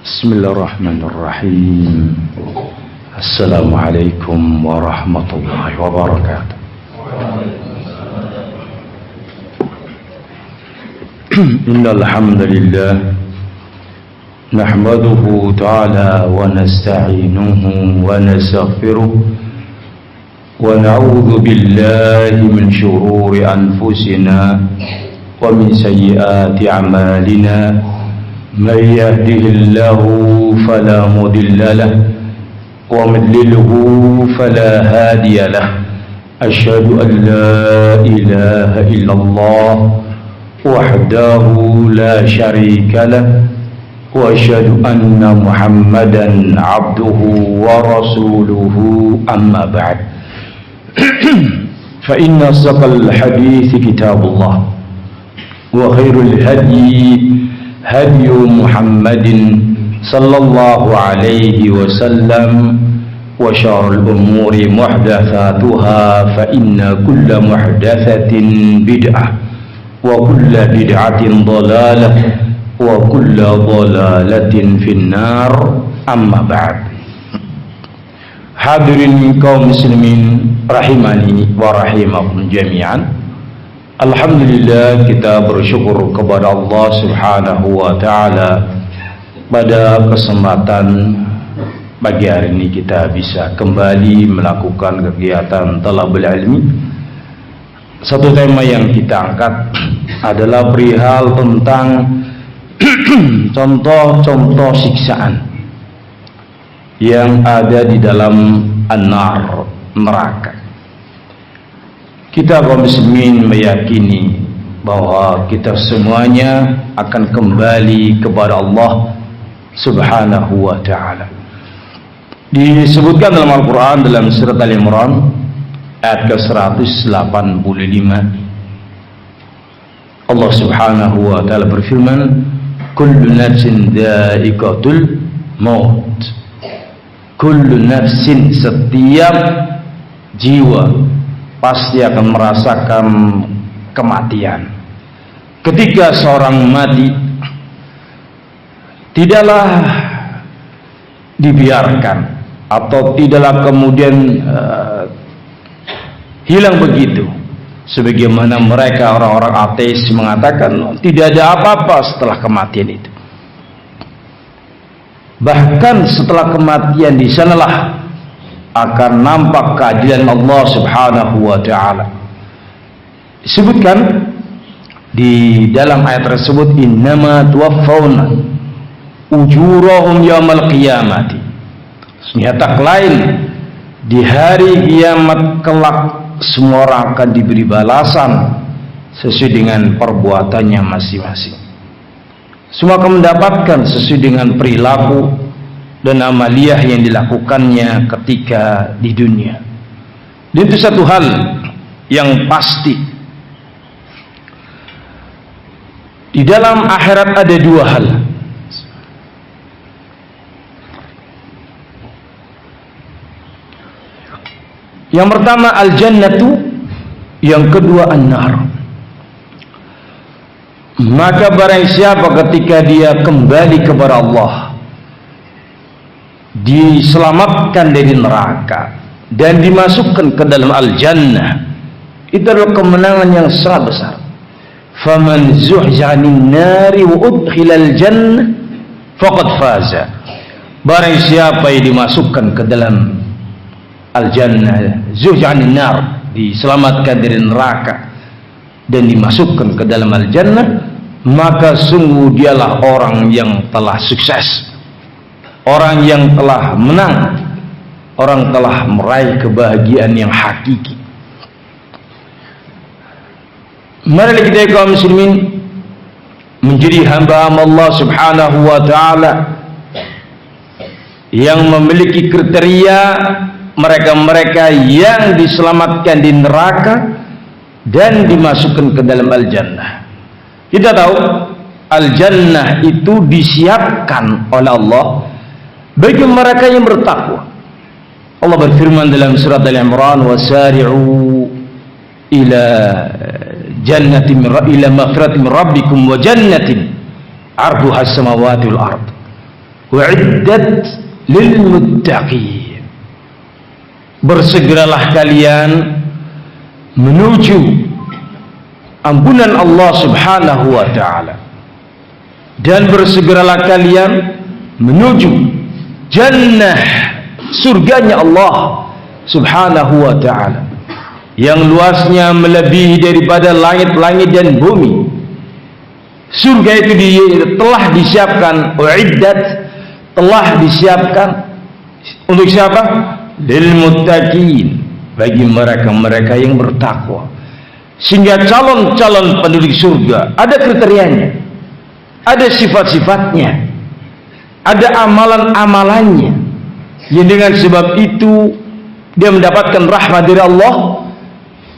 Bismillahirrahmanirrahim. Assalamualaikum warahmatullahi wabarakatuh. Innal hamdalillah nahmaduhu ta'ala wa nasta'inuhu wa nastaghfiruh wa na'udzu billahi min shururi anfusina wa min sayyiati a'malina. من يهده الله فلا مضل له ومن يضلله فلا هادي له. أشهد أن لا إله إلا الله وحده لا شريك له وأشهد أن محمدا عبده ورسوله. أما بعد فإن أصدق الحديث كتاب الله وخير الهدي هدي محمد صلى الله عليه وسلم وشر الأمور محدثاتها فإن كل محدثة بدعة وكل بدعة ضلالة وكل ضلالة في النار. أما بعد. Hadirin kaum muslimin rahimani wa rahimakum jami'an. Alhamdulillah, kita bersyukur kepada Allah Subhanahu wa ta'ala pada kesempatan pagi hari ini kita bisa kembali melakukan kegiatan talabul ilmi. Satu tema yang kita angkat adalah perihal tentang contoh-contoh siksaan yang ada di dalam an-nar, neraka. Kita kaum muslimin meyakini bahwa kita semuanya akan kembali kepada Allah Subhanahu wa ta'ala. Disebutkan dalam Al-Quran dalam surat Al-Imran ayat ke-185, Allah Subhanahu wa ta'ala berfirman, kullu nafsin dha'iqatul maut. Kullu nafsin, setiap jiwa pasti akan merasakan kematian. Ketika seorang mati, tidaklah dibiarkan atau tidaklah kemudian hilang begitu. Sebagaimana mereka orang-orang ateis mengatakan tidak ada apa-apa setelah kematian itu. Bahkan setelah kematian di sanalah akan nampak keadilan Allah Subhanahu wa ta'ala. Disebutkan di dalam ayat tersebut, innama tuwaffawna ujurahum yaumal qiyamati. Senjata lain, di hari kiamat kelak semua orang akan diberi balasan sesuai dengan perbuatannya masing-masing. Semua akan mendapatkan sesuai dengan perilaku dan amaliyah yang dilakukannya ketika di dunia. Dan itu satu hal yang pasti. Di dalam akhirat ada dua hal. Yang pertama al-jannatu, yang kedua an-nar. Maka barang siapa ketika dia kembali kepada Allah, diselamatkan dari neraka dan dimasukkan ke dalam al-jannah, itu adalah kemenangan yang sangat besar. Faman zuhziha 'anil nari wa udkhilal jannah faqad faza. Barang siapa yang dimasukkan ke dalam al-jannah, zuhziha 'anil nar, diselamatkan dari neraka dan dimasukkan ke dalam al-jannah, maka sungguh dialah orang yang telah sukses, orang yang telah menang, orang telah meraih kebahagiaan yang hakiki. Mari kita kaum muslimin menjadi hamba Allah Subhanahu wa ta'ala yang memiliki kriteria mereka-mereka yang diselamatkan di neraka dan dimasukkan ke dalam al-jannah. Kita tahu al-jannah itu disiapkan oleh Allah bagi mereka yang bertakwa. Allah berfirman dalam surat Al-Imran, wasari'u ila jannatin ila maghfiratin min rabbikum wa jannatin arduha as-samawati wal ard. U'iddat lil muttaqin. Bersegeralah kalian menuju ampunan Allah Subhanahu wa ta'ala, dan bersegeralah kalian menuju jannah, surganya Allah Subhanahu wa ta'ala, yang luasnya melebihi daripada langit-langit dan bumi. Surga itu telah disiapkan, uiddat, telah disiapkan untuk siapa? Lil muttaqin, bagi mereka-mereka yang bertakwa. Sehingga calon-calon penduduk surga ada kriterianya, ada sifat-sifatnya, ada amalan-amalannya, yang dengan sebab itu dia mendapatkan rahmat dari Allah,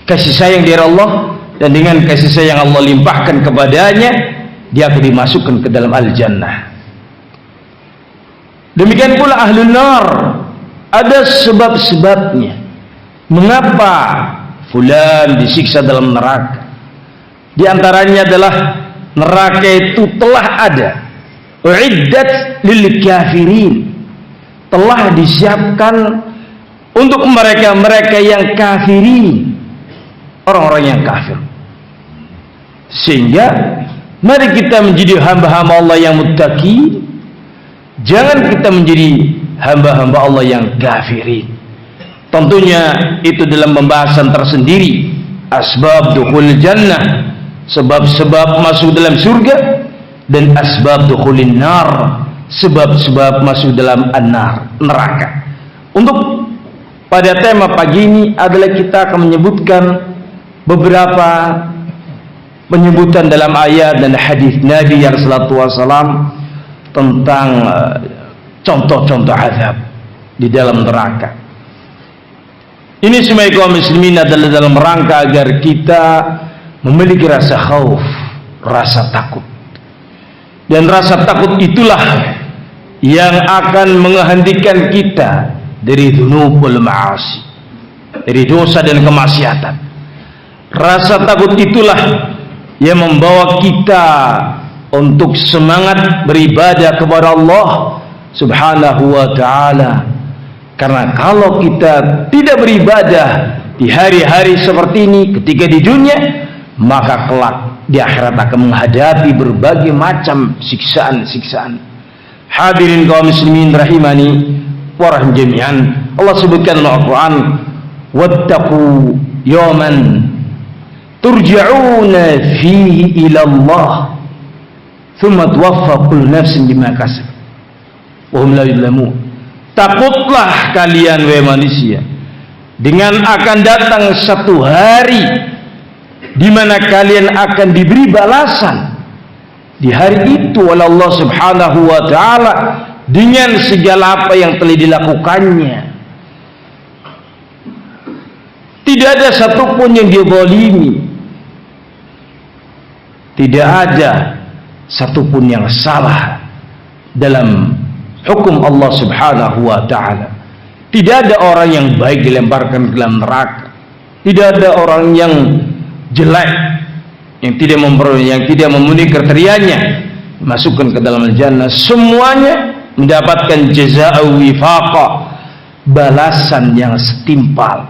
kasih sayang dari Allah, dan dengan kasih sayang Allah limpahkan kepadanya, dia akan dimasukkan ke dalam al-jannah. Demikian pula ahlun nar, ada sebab-sebabnya mengapa fulan disiksa dalam neraka. Di antaranya adalah neraka itu telah ada, uiddat lil kafirin, telah disiapkan untuk mereka-mereka yang kafirin, orang-orang yang kafir. Sehingga mari kita menjadi hamba-hamba Allah yang muttaqi, jangan kita menjadi hamba-hamba Allah yang kafirin. Tentunya itu dalam pembahasan tersendiri, asbab dukhul jannah, sebab-sebab masuk dalam surga, dan asbab dukhulin nar, sebab-sebab masuk dalam an-nar, neraka. Untuk pada tema pagi ini adalah kita akan menyebutkan beberapa penyebutan dalam ayat dan hadis Nabi yang sallallahu alaihi wasallam tentang contoh-contoh azab di dalam neraka. Ini semua kaum muslimin adalah dalam rangka agar kita memiliki rasa khauf, rasa takut. Dan rasa takut itulah yang akan menghentikan kita dari dzunubul ma'asi, dari dosa dan kemaksiatan. Rasa takut itulah yang membawa kita untuk semangat beribadah kepada Allah Subhanahu wa ta'ala. Karena kalau kita tidak beribadah di hari-hari seperti ini ketika di dunia, maka kelak di akhirat akan menghadapi berbagai macam siksaan-siksaan. Hadirin kaum muslimin rahimani wa rahim jami'an. Allah sebutkan dalam Al-Quran, wattaqu yawman turja'una fihi ila Allah thumma tuwaffa kullu nafsin bima kasabat wa hum la yuzlamun. Takutlah kalian wahai manusia, dengan akan datang satu hari di mana kalian akan diberi balasan di hari itu oleh Allah Subhanahu wa ta'ala dengan segala apa yang telah dilakukannya. Tidak ada satupun yang dizalimi, tidak ada satupun yang salah dalam hukum Allah Subhanahu wa ta'ala. Tidak ada orang yang baik dilemparkan ke dalam neraka, tidak ada orang yang jelek yang tidak memenuhi kriterianya masukkan ke dalam jannah. Semuanya mendapatkan jazaa'u wifaqa, balasan yang setimpal,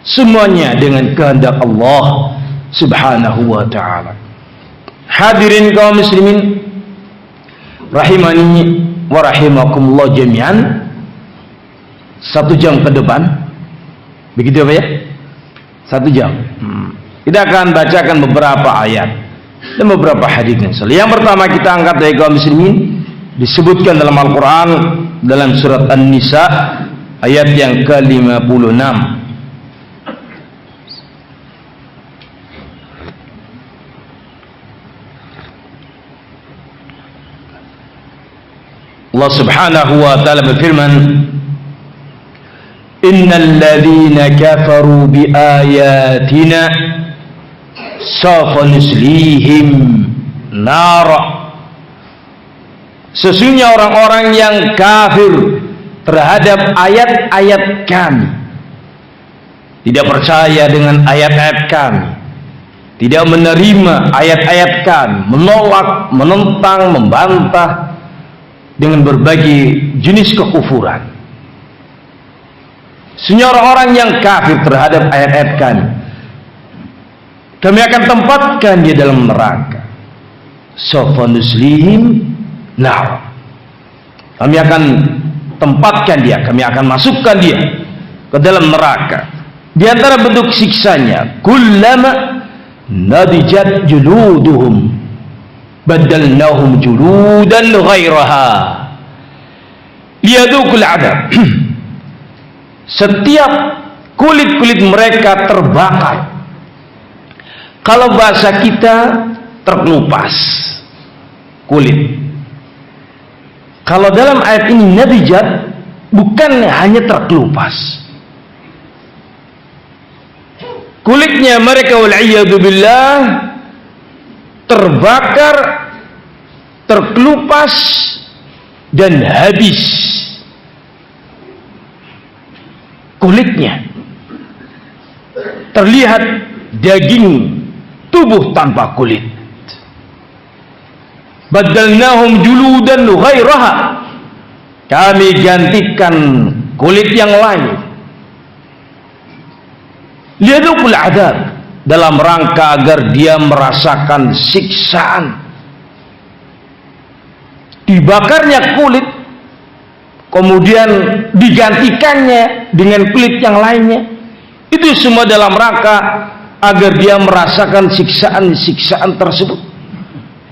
semuanya dengan kehendak Allah Subhanahu wa ta'ala. Hadirin kaum muslimin rahimani wa rahimakumullah jami'an. 1 jam ke depan, begitu apa ya? 1 jam. Kita akan bacakan beberapa ayat dan beberapa hadis. Yang pertama kita angkat dari kaum muslimin, disebutkan dalam Al-Quran dalam surat An-Nisa ayat yang ke-56. Allah Subhanahu wa ta'ala berfirman, innal ladzina kafaru bi ayatina sawfa nuslihim nar. Sesungguhnya orang-orang yang kafir terhadap ayat-ayat kami, tidak percaya dengan ayat-ayat kami, tidak menerima ayat-ayat kami, menolak, menentang, membantah, dengan berbagai jenis kekufuran. Sehingga orang-orang yang kafir terhadap ayat-ayat kami akan tempatkan dia dalam neraka. Sawfa nuslihim nar. Kami akan tempatkan dia, kami akan masukkan dia ke dalam neraka. Di antara bentuk siksanya, kullama nadijat juluduhum badalnahum juludan ghairaha liyadukul adab. Setiap kulit-kulit mereka terbakar. Kalau bahasa kita terkelupas kulit. Kalau dalam ayat ini nadijat bukan hanya terkelupas. Kulitnya mereka wal'iyadu billah terbakar, terkelupas dan habis. Kulitnya terlihat daging tubuh tanpa kulit. Badalnahum juludan ghairaha. Kami gantikan kulit yang lain. Liyadukul adab, dalam rangka agar dia merasakan siksaan. Dibakarnya kulit, kemudian digantikannya dengan kulit yang lainnya. Itu semua dalam rangka agar dia merasakan siksaan-siksaan tersebut.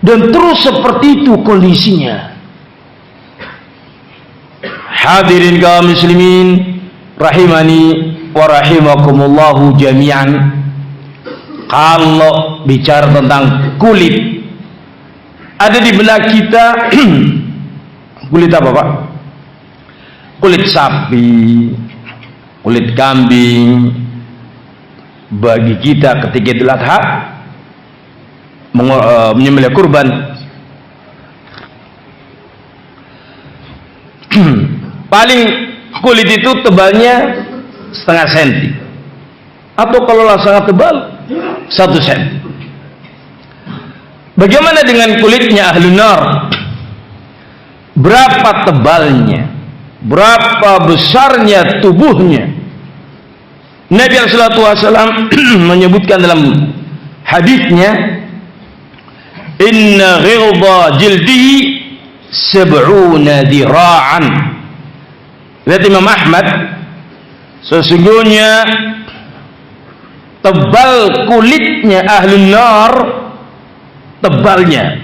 Dan terus seperti itu kondisinya. Hadirin kaum muslimin rahimani wa rahimakumullahu jami'an. Kalau bicara tentang kulit, ada di benak kita kulit apa, Pak? Kulit sapi, kulit kambing. Bagi kita ketika Idul Adha menyembelih kurban, paling kulit itu tebalnya setengah senti, atau kalau sangat tebal 1 senti. Bagaimana dengan kulitnya ahlun nar? Berapa tebalnya? Berapa besarnya tubuhnya? Nabi sallallahu alaihi wasallam menyebutkan dalam hadisnya, inna ghilza jildihi 70 dira'an. Lihat Imam Ahmad, sesungguhnya tebal kulitnya ahlun nar, tebalnya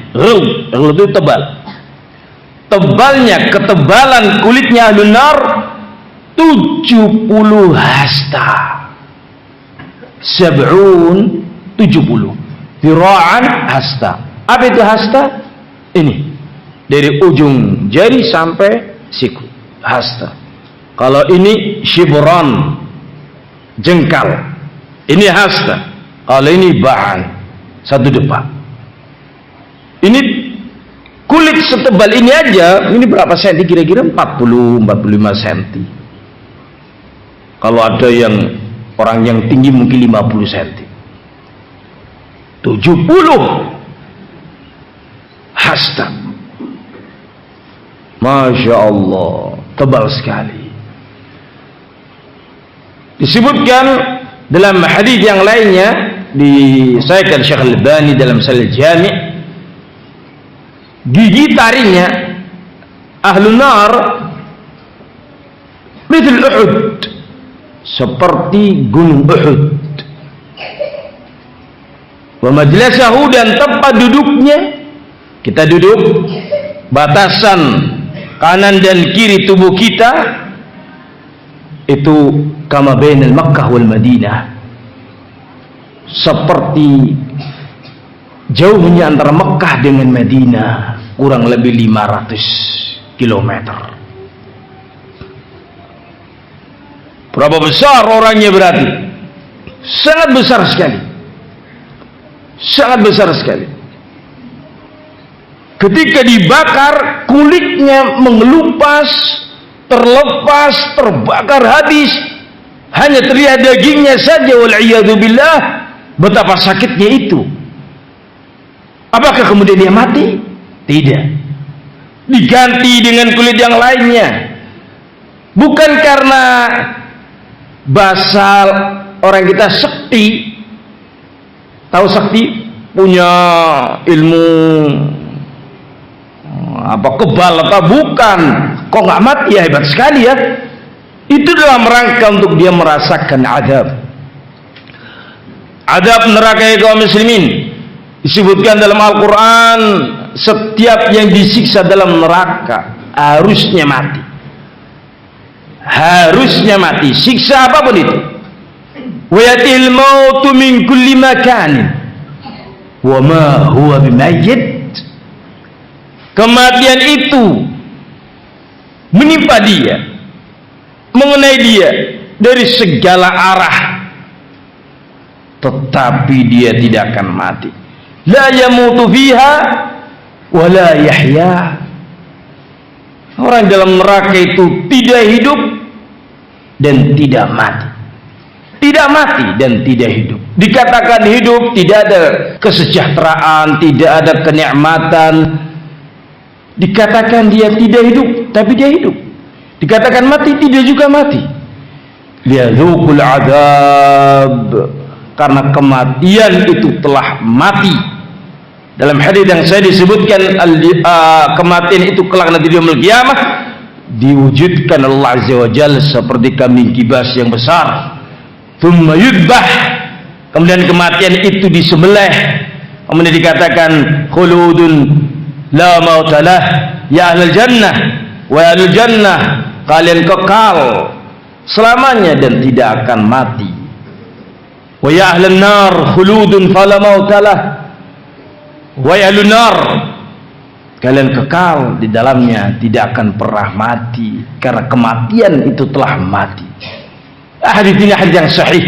itu tebal, tebalnya, ketebalan kulitnya ahlun nar 70 hasta. 70 dira'an hasta. Apa itu hasta? Ini dari ujung jari sampai siku, hasta. Kalau ini shibran, jengkal, ini hasta. Kalau ini ba'an, 1 depa. Ini kulit setebal ini aja, ini berapa senti kira-kira? 40-45 senti. Kalau ada yang orang yang tinggi mungkin 50 senti. 70 hasta. Masya Allah, tebal sekali. Disebutkan dalam hadis yang lainnya, disahihkan Syekh Al-Albani dalam Sahih Jami', gigi taringnya ahlun nar mithl Uhud, seperti gunung Uhud. Wa majlasahu, dan tempat duduknya, kita duduk, batasan kanan dan kiri tubuh kita itu kama bainal Makkah wal Madinah, seperti jauhnya antara Mekah dengan Madinah kurang lebih 500 kilometer. Berapa besar orangnya berarti? Sangat besar sekali. Sangat besar sekali. Ketika dibakar, kulitnya mengelupas, terlepas, terbakar habis. Hanya terlihat dagingnya saja, wal'iyadu billah. Betapa sakitnya itu. Apakah kemudian dia mati? Tidak. diganti dengan kulit yang lainnya. Bukan karena basal orang kita sakti, tahu sakti, punya ilmu apa kebal apa, bukan. Kok nggak mati ya, hebat sekali ya. Itu dalam rangka untuk dia merasakan azab neraka ya kaum muslimin. Disebutkan dalam Al-Quran, setiap yang disiksa dalam neraka harusnya mati. Harusnya mati, siksa apapun itu. Wa yatil mautu min kulli makanin wa ma huwa bimayyit. Kematian itu menimpa dia, mengenai dia dari segala arah, tetapi dia tidak akan mati. La yamutu fiha wa la yahya. Orang dalam neraka itu tidak hidup dan tidak mati. Tidak mati dan tidak hidup. Dikatakan hidup, tidak ada kesejahteraan, tidak ada kenikmatan. Dikatakan dia tidak hidup, tapi dia hidup. Dikatakan mati, tidak juga mati. Liyazuqul azab, karena kematian itu telah mati. Dalam hadis yang saya disebutkan, kematian itu kelak nanti di yaumul qiyamah diwujudkan Allah Azza wa Jalla seperti kambing kibas yang besar. Thumma yudbah, kemudian kematian itu disembelih. Kemudian dikatakan khuludun la mautalah ya ahlul jannah wa ahlul jannah, kalian kekal selamanya dan tidak akan mati. Wa ya ahlun nar khuludun fala mautalah wa ya ahlun nar, kalian kekal di dalamnya tidak akan pernah mati karena kematian itu telah mati. Hadis ini hadis yang sahih,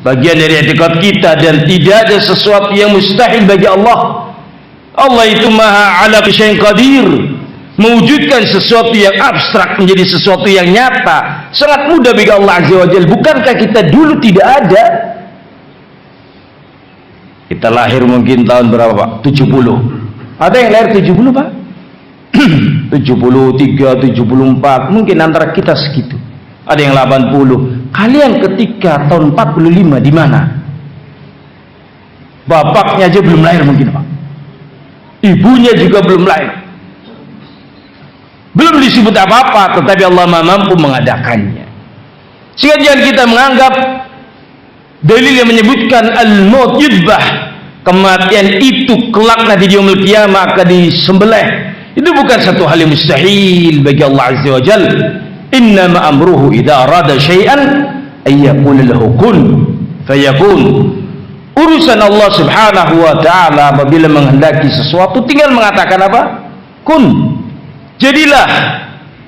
bagian dari i'tiqad kita, dan tidak ada sesuatu yang mustahil bagi Allah. Allah itu maha ala kulli syai'in qadir, mewujudkan sesuatu yang abstrak menjadi sesuatu yang nyata. Sangat mudah bagi Allah Azza wa Jalla. Bukankah kita dulu tidak ada? Kita lahir mungkin tahun berapa Pak? 70. Ada yang lahir 70 Pak? 73, 74, mungkin antara kita segitu. Ada yang 80. Kalian ketika tahun 45 di mana? Bapaknya aja belum lahir mungkin Pak. Ibunya juga belum lahir. Belum disebut apa-apa, tetapi Allah mampu mengadakannya. Sehingga jangan kita menganggap dalil yang menyebutkan al-maut yudbah, kematian itu kelak nanti di yaumul qiyamah akan disembelih. Itu bukan satu hal yang mustahil bagi Allah Azza wa Jalla. Innama amruhu idza arada syai'an ay yaqula lahu kun fayakun. Urusan Allah Subhanahu wa taala apabila menghendaki sesuatu tinggal mengatakan apa? Kun. Jadilah,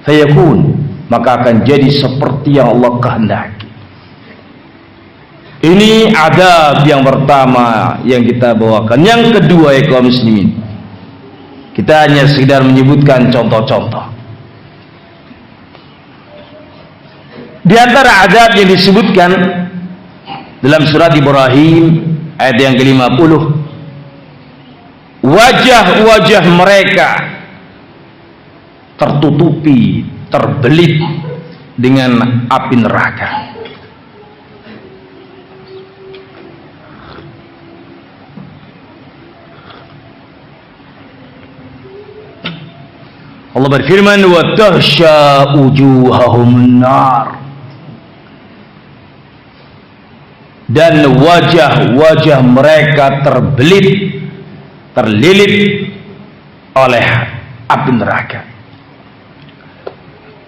fayakun, maka akan jadi seperti yang Allah kehendaki. Ini adab yang pertama yang kita bawakan. Yang kedua ya kaum muslimin, kita hanya sekedar menyebutkan contoh-contoh. Di antara adab yang disebutkan dalam surat Ibrahim ayat yang ke-50, wajah-wajah mereka tertutupi, terbelit dengan api neraka. Allah berfirman, wa tahsya wujuhahum nar, dan wajah-wajah mereka terbelit, terlilit oleh api neraka.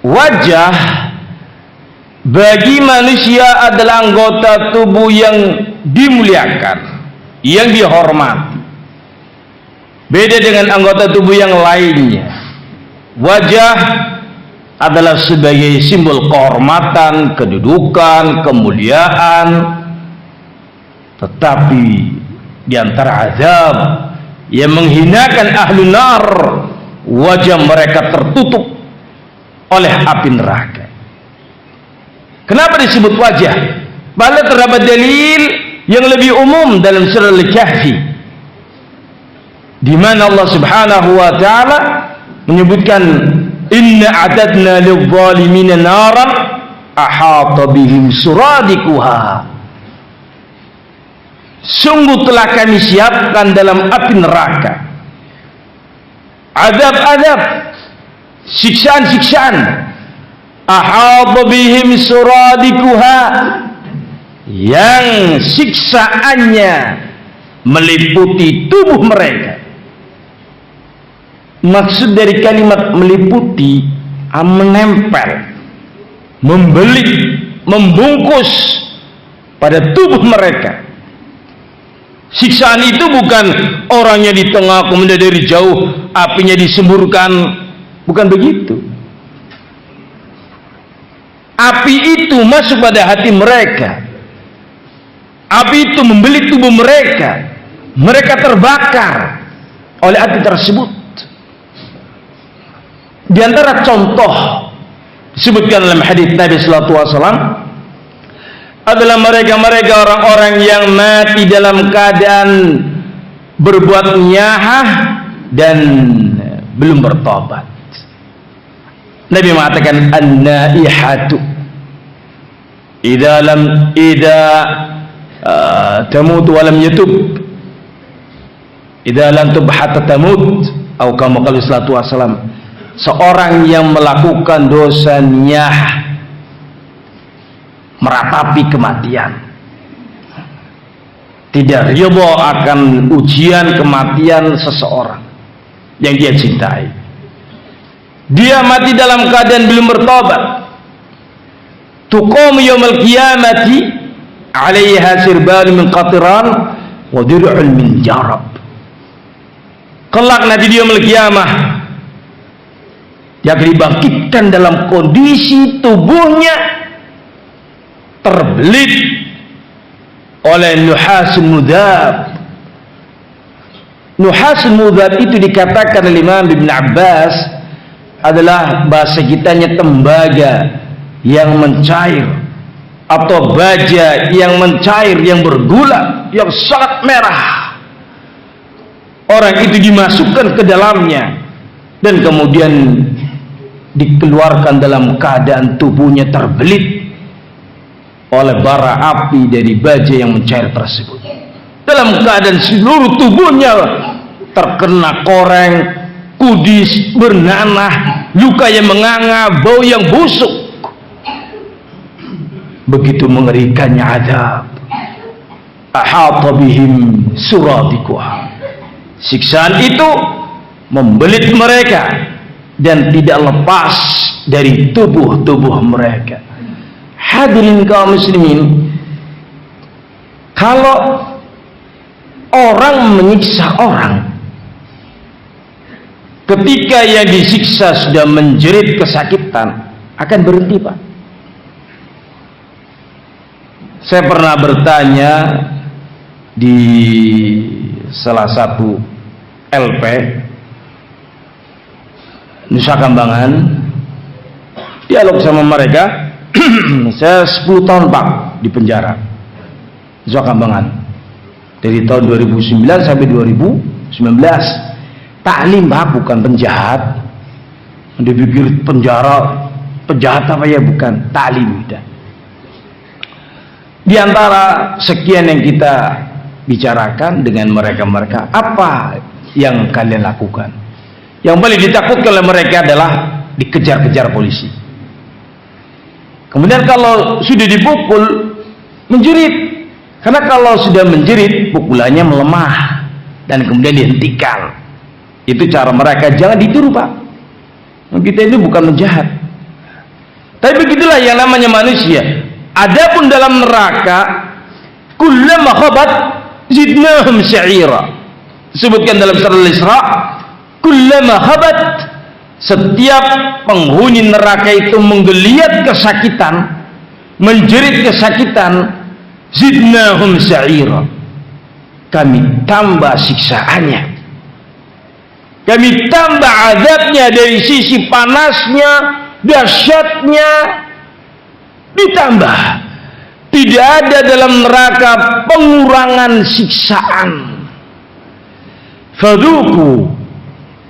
Wajah bagi manusia adalah anggota tubuh yang dimuliakan, yang dihormati. Beda dengan anggota tubuh yang lainnya. Wajah adalah sebagai simbol kehormatan, kedudukan, kemuliaan. Tetapi di antara azab yang menghinakan ahlun nar, wajah mereka tertutup oleh api neraka. Kenapa disebut wajah? Padahal terdapat dalil yang lebih umum dalam surah Al-Kahfi, di mana Allah Subhanahu wa taala menyebutkan inna a'dadna lidh-dhalimina naran ahata bihim suradikuha. Sungguh telah kami siapkan dalam api neraka adab-adab, siksaan-siksaan, ahata bihim suradikuha, yang siksaannya meliputi tubuh mereka. Maksud dari kalimat meliputi, menempel, membelit, membungkus pada tubuh mereka. Siksaan itu bukan orangnya di tengah kemudian dari jauh apinya disemburkan, bukan begitu. Api itu masuk pada hati mereka. Api itu membelit tubuh mereka. Mereka terbakar oleh api tersebut. Di antara contoh disebutkan dalam hadis Nabi sallallahu alaihi wasallam adalah mereka orang-orang yang mati dalam keadaan berbuat nyahah dan belum bertobat. Nabi mengatakan an-naihatu idza tamut wa lam yatub, idza lam tub hatta tamut, atau kama qala sallallahu alaihi wasallam, seorang yang melakukan dosa nyah meratapi kematian, tidak ridha akan ujian kematian seseorang yang dia cintai, dia mati dalam keadaan belum bertobat, tuqam yaumil qiyamati 'alaiha sirban min qatiran wa dir'un min jarab. Kelak nanti dia yaumil qiyamah dia dibangkitkan dalam kondisi tubuhnya terbelit oleh nuhasun mudhab. Nuhasun mudhab itu dikatakan oleh Imam Ibn Abbas adalah bahasa kitanya tembaga yang mencair atau baja yang mencair, yang bergula, yang sangat merah. Orang itu dimasukkan ke dalamnya dan kemudian dikeluarkan dalam keadaan tubuhnya terbelit oleh bara api dari baja yang mencair tersebut, dalam keadaan seluruh tubuhnya terkena koreng, kudis, bernanah, luka yang menganga, bau yang busuk. Begitu mengerikannya azab. Ahata bihim suradikuha. Siksaan itu membelit mereka dan tidak lepas dari tubuh-tubuh mereka. Hadirin kaum muslimin, kalau orang menyiksa orang, ketika yang disiksa sudah menjerit kesakitan, akan berhenti, Pak. Saya pernah bertanya di salah satu LP Nusa Kambangan, dialog sama mereka. Saya 10 tahun Pak di penjara Nusa Kambangan, dari tahun 2009 sampai 2019. Taklim Pak, bukan penjahat. Dipikir penjahat apa ya, bukan. Taklim. Di antara sekian yang kita bicarakan dengan mereka, apa yang kalian lakukan? Yang paling ditakutkan oleh mereka adalah dikejar-kejar polisi. Kemudian kalau sudah dipukul, menjerit. Karena kalau sudah menjerit, pukulannya melemah dan kemudian dihentikan. Itu cara mereka. Jangan ditiru, Pak. Kita ini bukan menjahat. Tapi begitulah yang namanya manusia. Adapun dalam neraka, kullama khabat zidnahum sa'ira. Disebutkan dalam surah Al-Isra, kullama khabat, setiap penghuni neraka itu menggeliat kesakitan, menjerit kesakitan, zidnahum sa'ira, kami tambah siksaannya, kami tambah azabnya dari sisi panasnya, dahsyatnya, ditambah. Tidak ada dalam neraka pengurangan siksaan. Fadhuku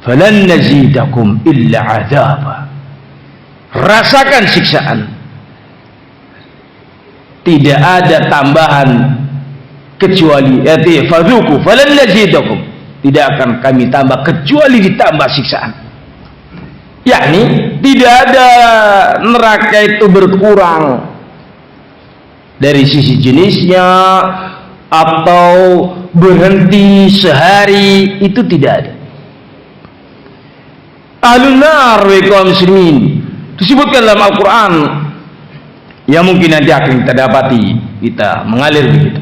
falan nazidakum illa adzaba. Rasakan siksaan, tidak ada tambahan kecuali fadzuku falan nazidakum, tidak akan kami tambah kecuali ditambah siksaan. Yakni tidak ada neraka itu berkurang dari sisi jenisnya atau berhenti sehari, itu tidak ada. Ahlun nar wa kaum muslimin disebutkan dalam Al-Quran yang mungkin nanti akan kita dapati, kita mengalir begitu,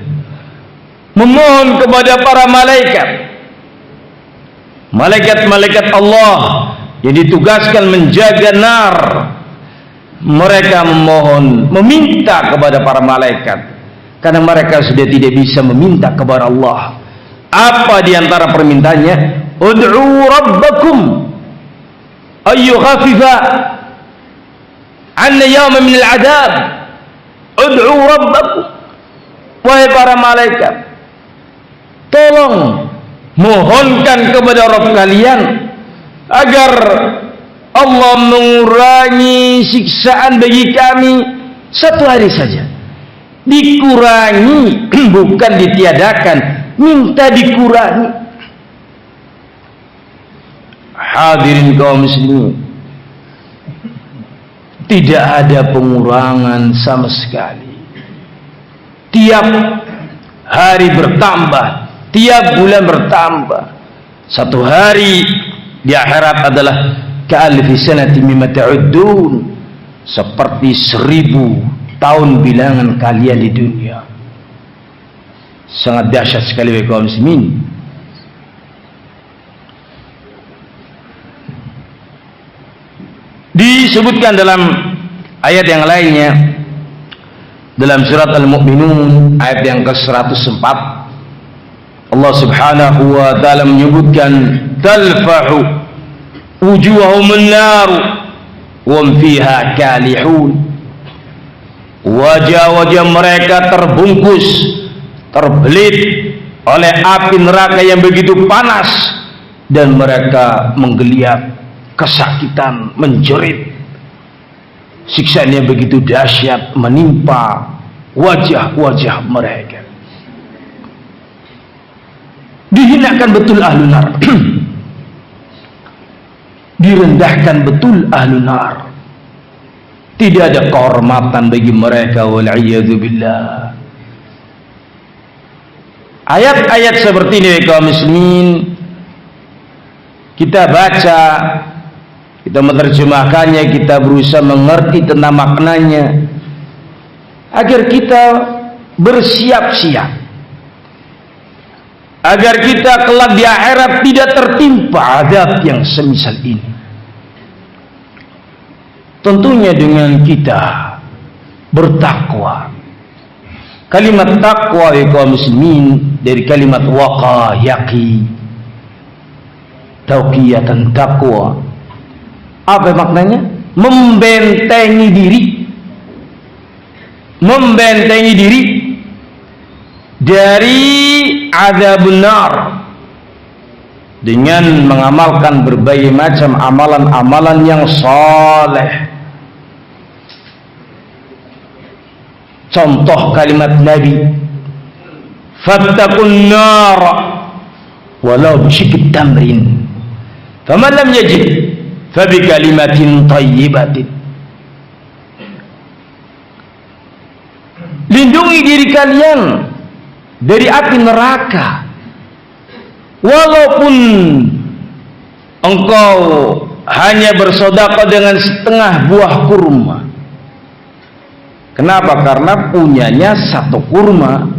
memohon kepada para malaikat Allah yang ditugaskan menjaga nar. Mereka memohon, meminta kepada para malaikat, karena mereka sudah tidak bisa meminta kepada Allah. Apa diantara permintaannya? Ud'u rabbakum ayyukhaffifa 'anna yawman min al-'adab. Ud'u rabbakum, wahai para malaikat, tolong mohonkan kepada Rabb kalian agar Allah mengurangi siksaan bagi kami satu hari saja. Dikurangi, bukan ditiadakan, minta dikurangi. Hadirin kaum muslimin, tidak ada pengurangan sama sekali. Tiap hari bertambah, tiap bulan bertambah. Satu hari di akhirat adalah ka'alfi sanati mimma ta'uddun, seperti 1000 tahun bilangan kalian di dunia. Sangat dahsyat sekali bagi kaum muslimin. Disebutkan dalam ayat yang lainnya, dalam surat Al-Mu'minun ayat yang ke-104, Allah subhanahu wa ta'ala menyebutkan talfahu wujuhahum an-nar wa hum fiha kalihun. Wajah-wajah mereka terbungkus, terbelit oleh api neraka yang begitu panas, dan mereka menggeliat, kesakitan, menjerit. Siksaan yang begitu dahsyat menimpa wajah-wajah mereka. Dihinakan betul ahlun nar. Direndahkan betul ahlun nar. Tidak ada kehormatan bagi mereka, wal'iyadu billah. Ayat-ayat seperti ini kaum muslimin kita baca, kita menerjemahkannya, kita berusaha mengerti tentang maknanya agar kita bersiap-siap, agar kita kelak di akhirat tidak tertimpa azab yang semisal ini. Tentunya dengan kita bertakwa. Kalimat takwa ya kaum muslimin dari kalimat waqa, yaqi, tauqiyatan, takwa. Apa maknanya? Membentengi diri, membentengi diri dari azabun nar dengan mengamalkan berbagai macam amalan-amalan yang saleh. Contoh kalimat Nabi, fattaqun nar walau bisyikki tamrin, faman lam yajid fabi kalimatin thayyibatin. Lindungi diri kalian dari api neraka walaupun engkau hanya bersedekah dengan setengah buah kurma. Kenapa? Karena punyanya satu kurma.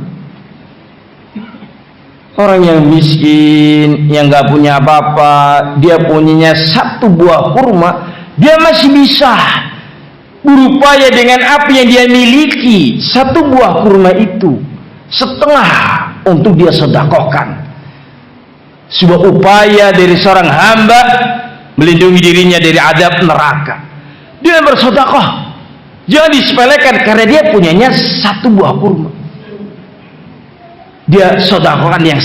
Orang yang miskin, yang gak punya apa-apa, dia punyanya satu buah kurma, dia masih bisa berupaya dengan apa yang dia miliki, satu buah kurma itu, setengah untuk dia sedekahkan. Sebuah upaya dari seorang hamba melindungi dirinya dari azab neraka. Dia bersedekah, jangan disepelekan karena dia punyanya satu buah kurma. Dia sedekahkan yang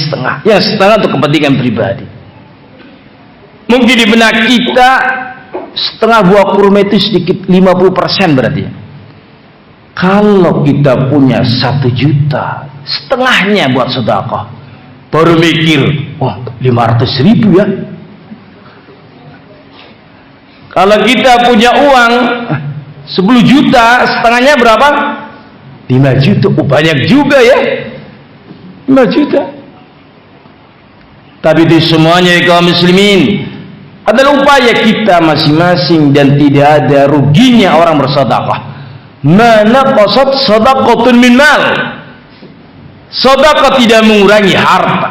setengah untuk kepentingan pribadi. Mungkin di benak kita setengah buah kurma itu sedikit, 50% berarti. Kalau kita punya 1 juta, setengahnya buat sedekah, baru mikir, oh 500.000 ya. Kalau kita punya uang 10 juta, setengahnya berapa? 5 juta. Oh, banyak juga ya, 5 juta. Tapi di semuanya kaum muslimin adalah upaya kita masing-masing, dan tidak ada ruginya orang bersedekah. Mana qasad sadaqatun min mal. Sedekah tidak mengurangi harta.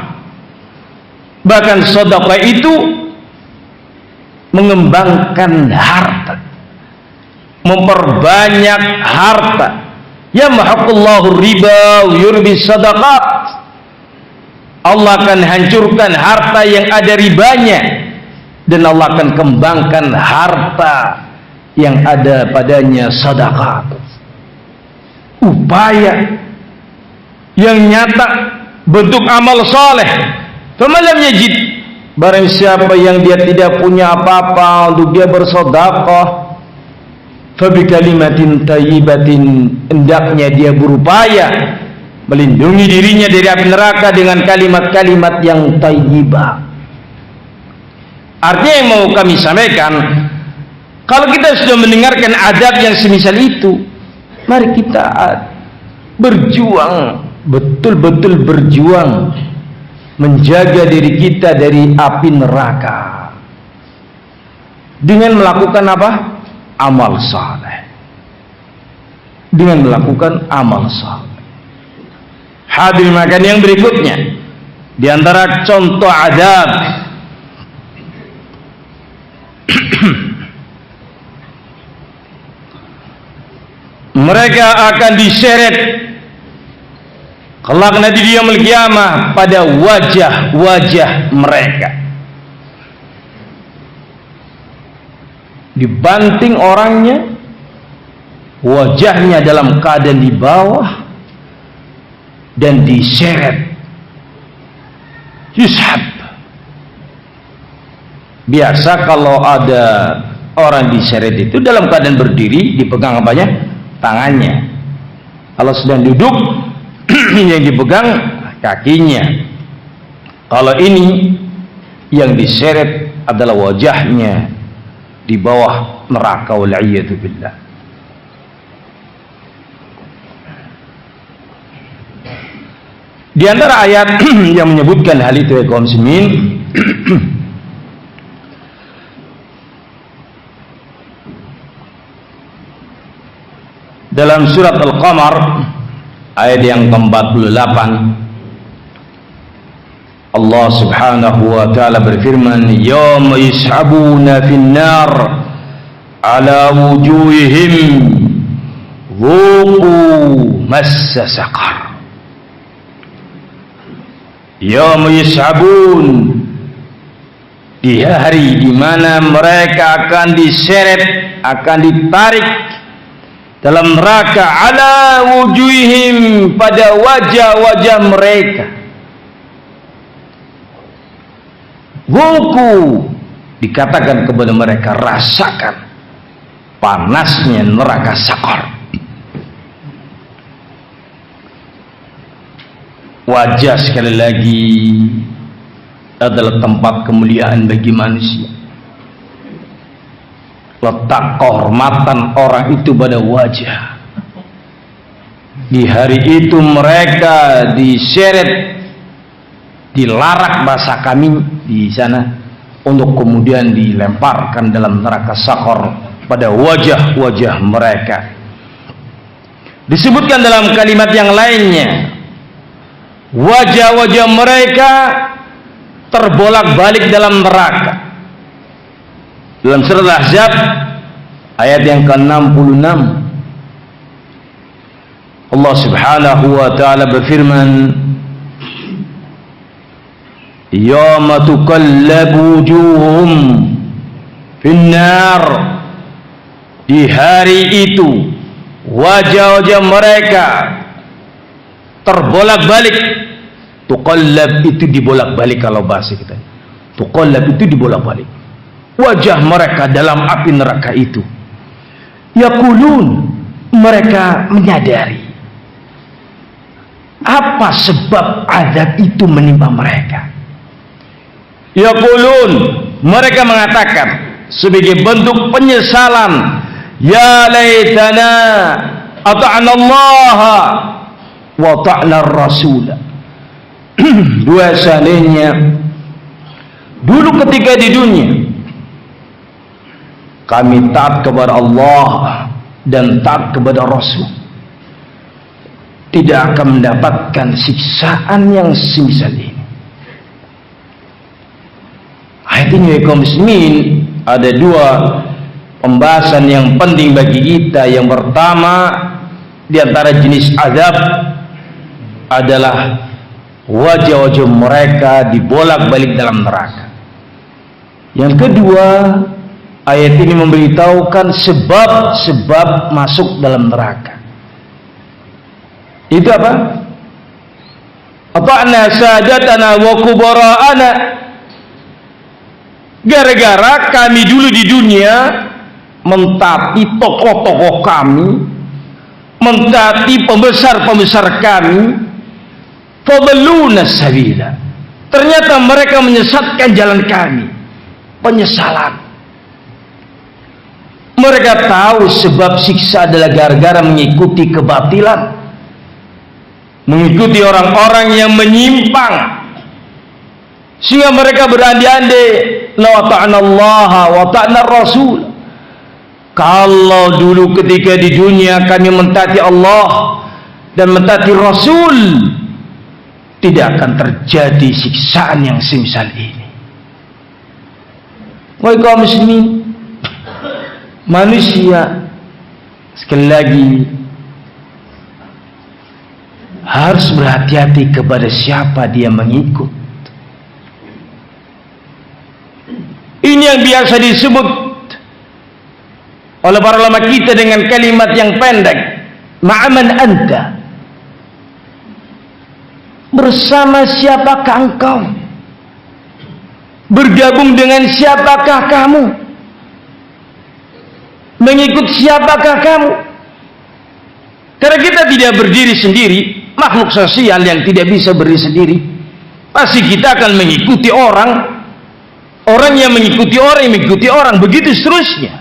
Bahkan sedekah itu mengembangkan harta, memperbanyak harta. Yamhaqullahu riba wa yurbi sadaqat. Allah akan hancurkan harta yang ada ribanya, dan Allah akan kembangkan harta yang ada padanya sedekah. Upaya yang nyata, bentuk amal saleh. Famalam yajid, barang siapa yang dia tidak punya apa-apa untuk dia bersedekah, fabi kalimatin thayyibatin, hendaknya dia berupaya melindungi dirinya dari api neraka dengan kalimat-kalimat yang thayyibah. Artinya yang mau kami sampaikan, kalau kita sudah mendengarkan adab yang semisal itu, mari kita berjuang, betul-betul berjuang menjaga diri kita dari api neraka dengan melakukan apa? Amal saleh. Dengan melakukan amal saleh. Hadirin makan yang berikutnya, di antara contoh adab mereka akan diseret kelak nanti di yaumul qiyamah pada wajah-wajah mereka. Dibanting orangnya, wajahnya dalam keadaan di bawah, dan diseret, yushab. Biasa kalau ada orang diseret itu dalam keadaan berdiri, dipegang apanya? Tangannya. Kalau sedang duduk, yang dipegang kakinya. Kalau ini yang diseret adalah wajahnya di bawah neraka, wal'iyadu billah. Di antara ayat yang menyebutkan hal itu ya kaum muslimin, dalam surat Al-Qamar ayat yang ke-48, Allah subhanahu wa ta'ala berfirman, yawma yus'abuna fin-nar ala wujuhihim dhuqu massa saqar. Yawma yus'abun, di hari di mana mereka akan diseret, akan ditarik dalam neraka, ala wujuhihim, pada wajah-wajah mereka. Wuku, dikatakan kepada mereka, rasakan panasnya neraka sakar. Wajah sekali lagi adalah tempat kemuliaan bagi manusia. Letak kehormatan orang itu pada wajah. Di hari itu mereka diseret, dilarak bahasa kami di sana, untuk kemudian dilemparkan dalam neraka sakor pada wajah-wajah mereka. Disebutkan dalam kalimat yang lainnya, wajah-wajah mereka terbolak-balik dalam neraka. Dalam surat Al-Ahzab ayat yang ke-66, Allah subhanahu wa ta'ala berfirman, yawma tuqallabu wujuhum finnar, di hari itu wajah-wajah mereka terbolak-balik. Tuqallab itu dibolak-balik kalau bahasa kita. Tuqallab itu dibolak-balik. wajah mereka dalam api neraka itu. Yaqulun, mereka menyadari apa sebab azab itu menimpa mereka. Yaqulun, mereka mengatakan sebagai bentuk penyesalan, ya laitana ata'na Allah wa ta'na Rasul. Dua seandainya dulu ketika di dunia kami taat kepada Allah dan taat kepada Rasul, tidak akan mendapatkan siksaan yang semisal ini. Ayat ini kaum muslimin, ada dua pembahasan yang penting bagi kita. Yang pertama, di antara jenis azab adalah wajah-wajah mereka dibolak-balik dalam neraka. Yang kedua, ayat ini memberitahukan sebab-sebab masuk dalam neraka. Itu apa? Ata'na sadatana wa kubara'ana. Gara-gara kami dulu di dunia mentaati tokoh-tokoh kami, mentaati pembesar-pembesar kami, fadalluna sabila. Ternyata mereka menyesatkan jalan kami. Penyesalan. Mereka tahu sebab siksa adalah gara-gara mengikuti kebatilan, mengikuti orang-orang yang menyimpang, sehingga mereka berandai-andai, la ta'na Allah wa ta'na Rasul. Kalau dulu ketika di dunia kami mentaati Allah dan mentaati Rasul, tidak akan terjadi siksaan yang semisal ini. Wahai kaum muslimin, manusia sekali lagi harus berhati-hati kepada siapa dia mengikut. Ini yang biasa disebut oleh para ulama kita dengan kalimat yang pendek, ma'aman anta. Bersama siapakah engkau? Bergabung dengan siapakah kamu? Mengikut siapakah kamu? Karena kita tidak berdiri sendiri, makhluk sosial yang tidak bisa berdiri sendiri. Pasti kita akan mengikuti orang, orang yang mengikuti orang, yang mengikuti orang, begitu seterusnya.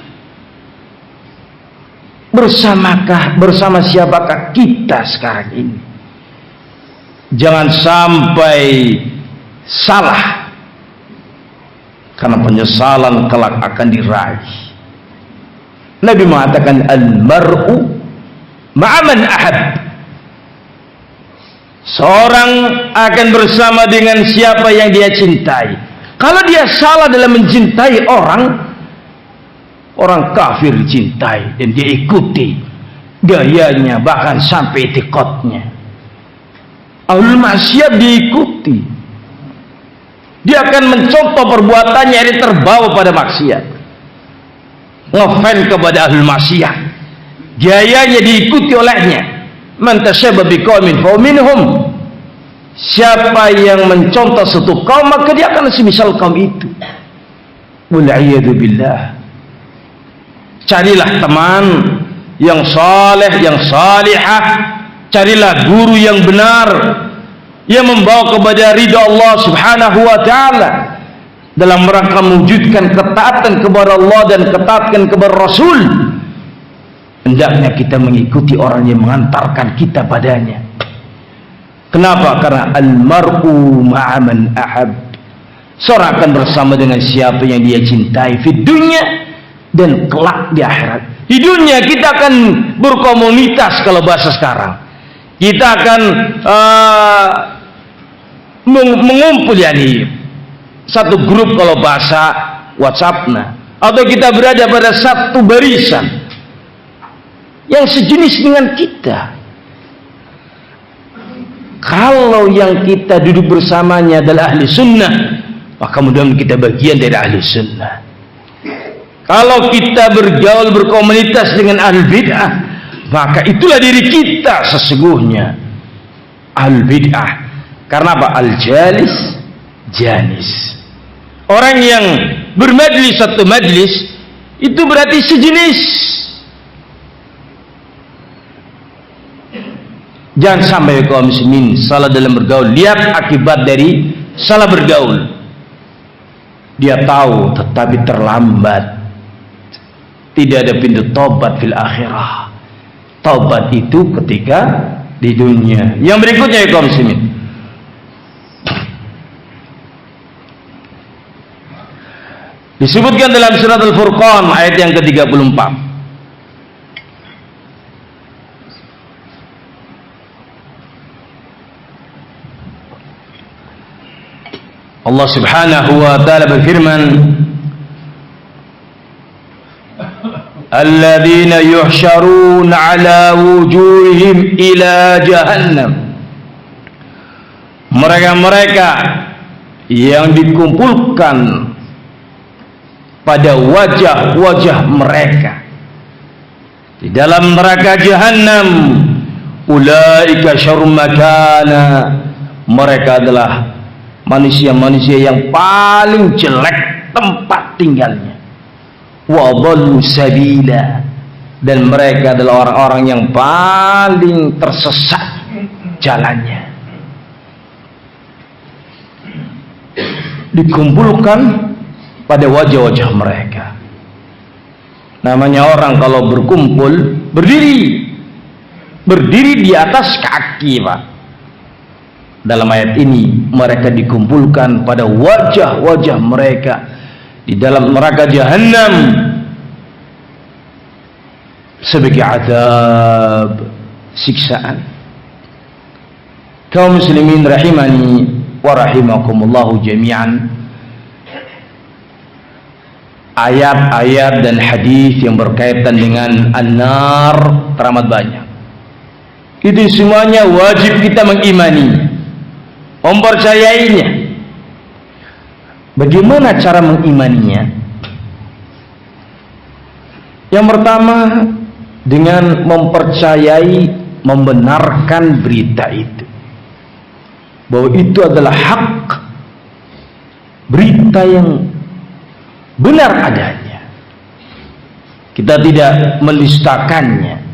Bersama siapakah kita sekarang ini? Jangan sampai salah, karena penyesalan kelak akan diraih. Nabi mengatakan al-mar'u ma'aman ahab. Seorang akan bersama dengan siapa yang dia cintai. Kalau dia salah dalam mencintai orang, orang kafir dicintai dan dia ikuti gayanya, bahkan sampai etikotnya. Ahlul maksiat diikuti, dia akan mencontoh perbuatannya, ini terbawa pada maksiat, ngefan kepada ahlul maksiat, gayanya diikuti olehnya. Man tashabbaha biqaumin fa minhum. Siapa yang mencontoh satu kaum, maka dia akan semisal kaum itu. Wal a'yadu billah. Carilah teman yang saleh, yang salihah. Carilah guru yang benar, yang membawa kepada ridha Allah subhanahu wa ta'ala, dalam rangka mewujudkan ketaatan kepada Allah dan ketaatan kepada Rasul. Hendaknya kita mengikuti orang yang mengantarkan kita padanya. Kenapa? Karena al-mar'u ma'aman ahab. Seorang akan bersama dengan siapa yang dia cintai di dunia dan kelak di akhirat. Di dunia kita akan berkomunitas, kalau bahasa sekarang kita akan mengumpul, yani satu grup kalau bahasa WhatsApp-nya, atau kita berada pada satu barisan yang sejenis dengan kita. Kalau yang kita duduk bersamanya adalah ahli sunnah, maka mudah-mudahan kita bagian dari ahli sunnah. Kalau kita bergaul, berkomunitas dengan ahli bid'ah, maka itulah diri kita sesungguhnya ahli bid'ah. Karena apa? Al-jalis janis. Orang yang bermajlis satu majlis itu berarti sejenis. Jangan sampai kaum muslimin salah dalam bergaul. Lihat akibat dari salah bergaul. Dia tahu tetapi terlambat. Tidak ada pintu taubat fil akhirah. Taubat itu ketika di dunia. Yang berikutnya ya kaum muslimin, disebutkan dalam surat Al-Furqan ayat yang ke-34. Allah Subhanahu wa taala berfirman, alladzina yuhsyaruna ala wujuhihim ila jahannam. Mereka-mereka yang dikumpulkan pada wajah-wajah mereka di dalam neraka jahanam, ulaika syarrun makana. Mereka adalah manusia-manusia yang paling jelek tempat tinggalnya, wa dhallu sabila, dan mereka adalah orang-orang yang paling tersesat jalannya. Dikumpulkan pada wajah-wajah mereka. Namanya orang kalau berkumpul berdiri di atas kaki, Pak. Dalam ayat ini mereka dikumpulkan pada wajah-wajah mereka di dalam neraka jahanam sebagai azab, siksaan. Kaum muslimin rahimani wa rahimakumullahu jami'an, ayat-ayat dan hadis yang berkaitan dengan an-nar teramat banyak. Itu semuanya wajib kita mengimaninya, mempercayainya. Bagaimana cara mengimaninya? Yang pertama, dengan mempercayai, membenarkan berita itu, bahwa itu adalah hak, berita yang benar adanya. Kita tidak menistakannya.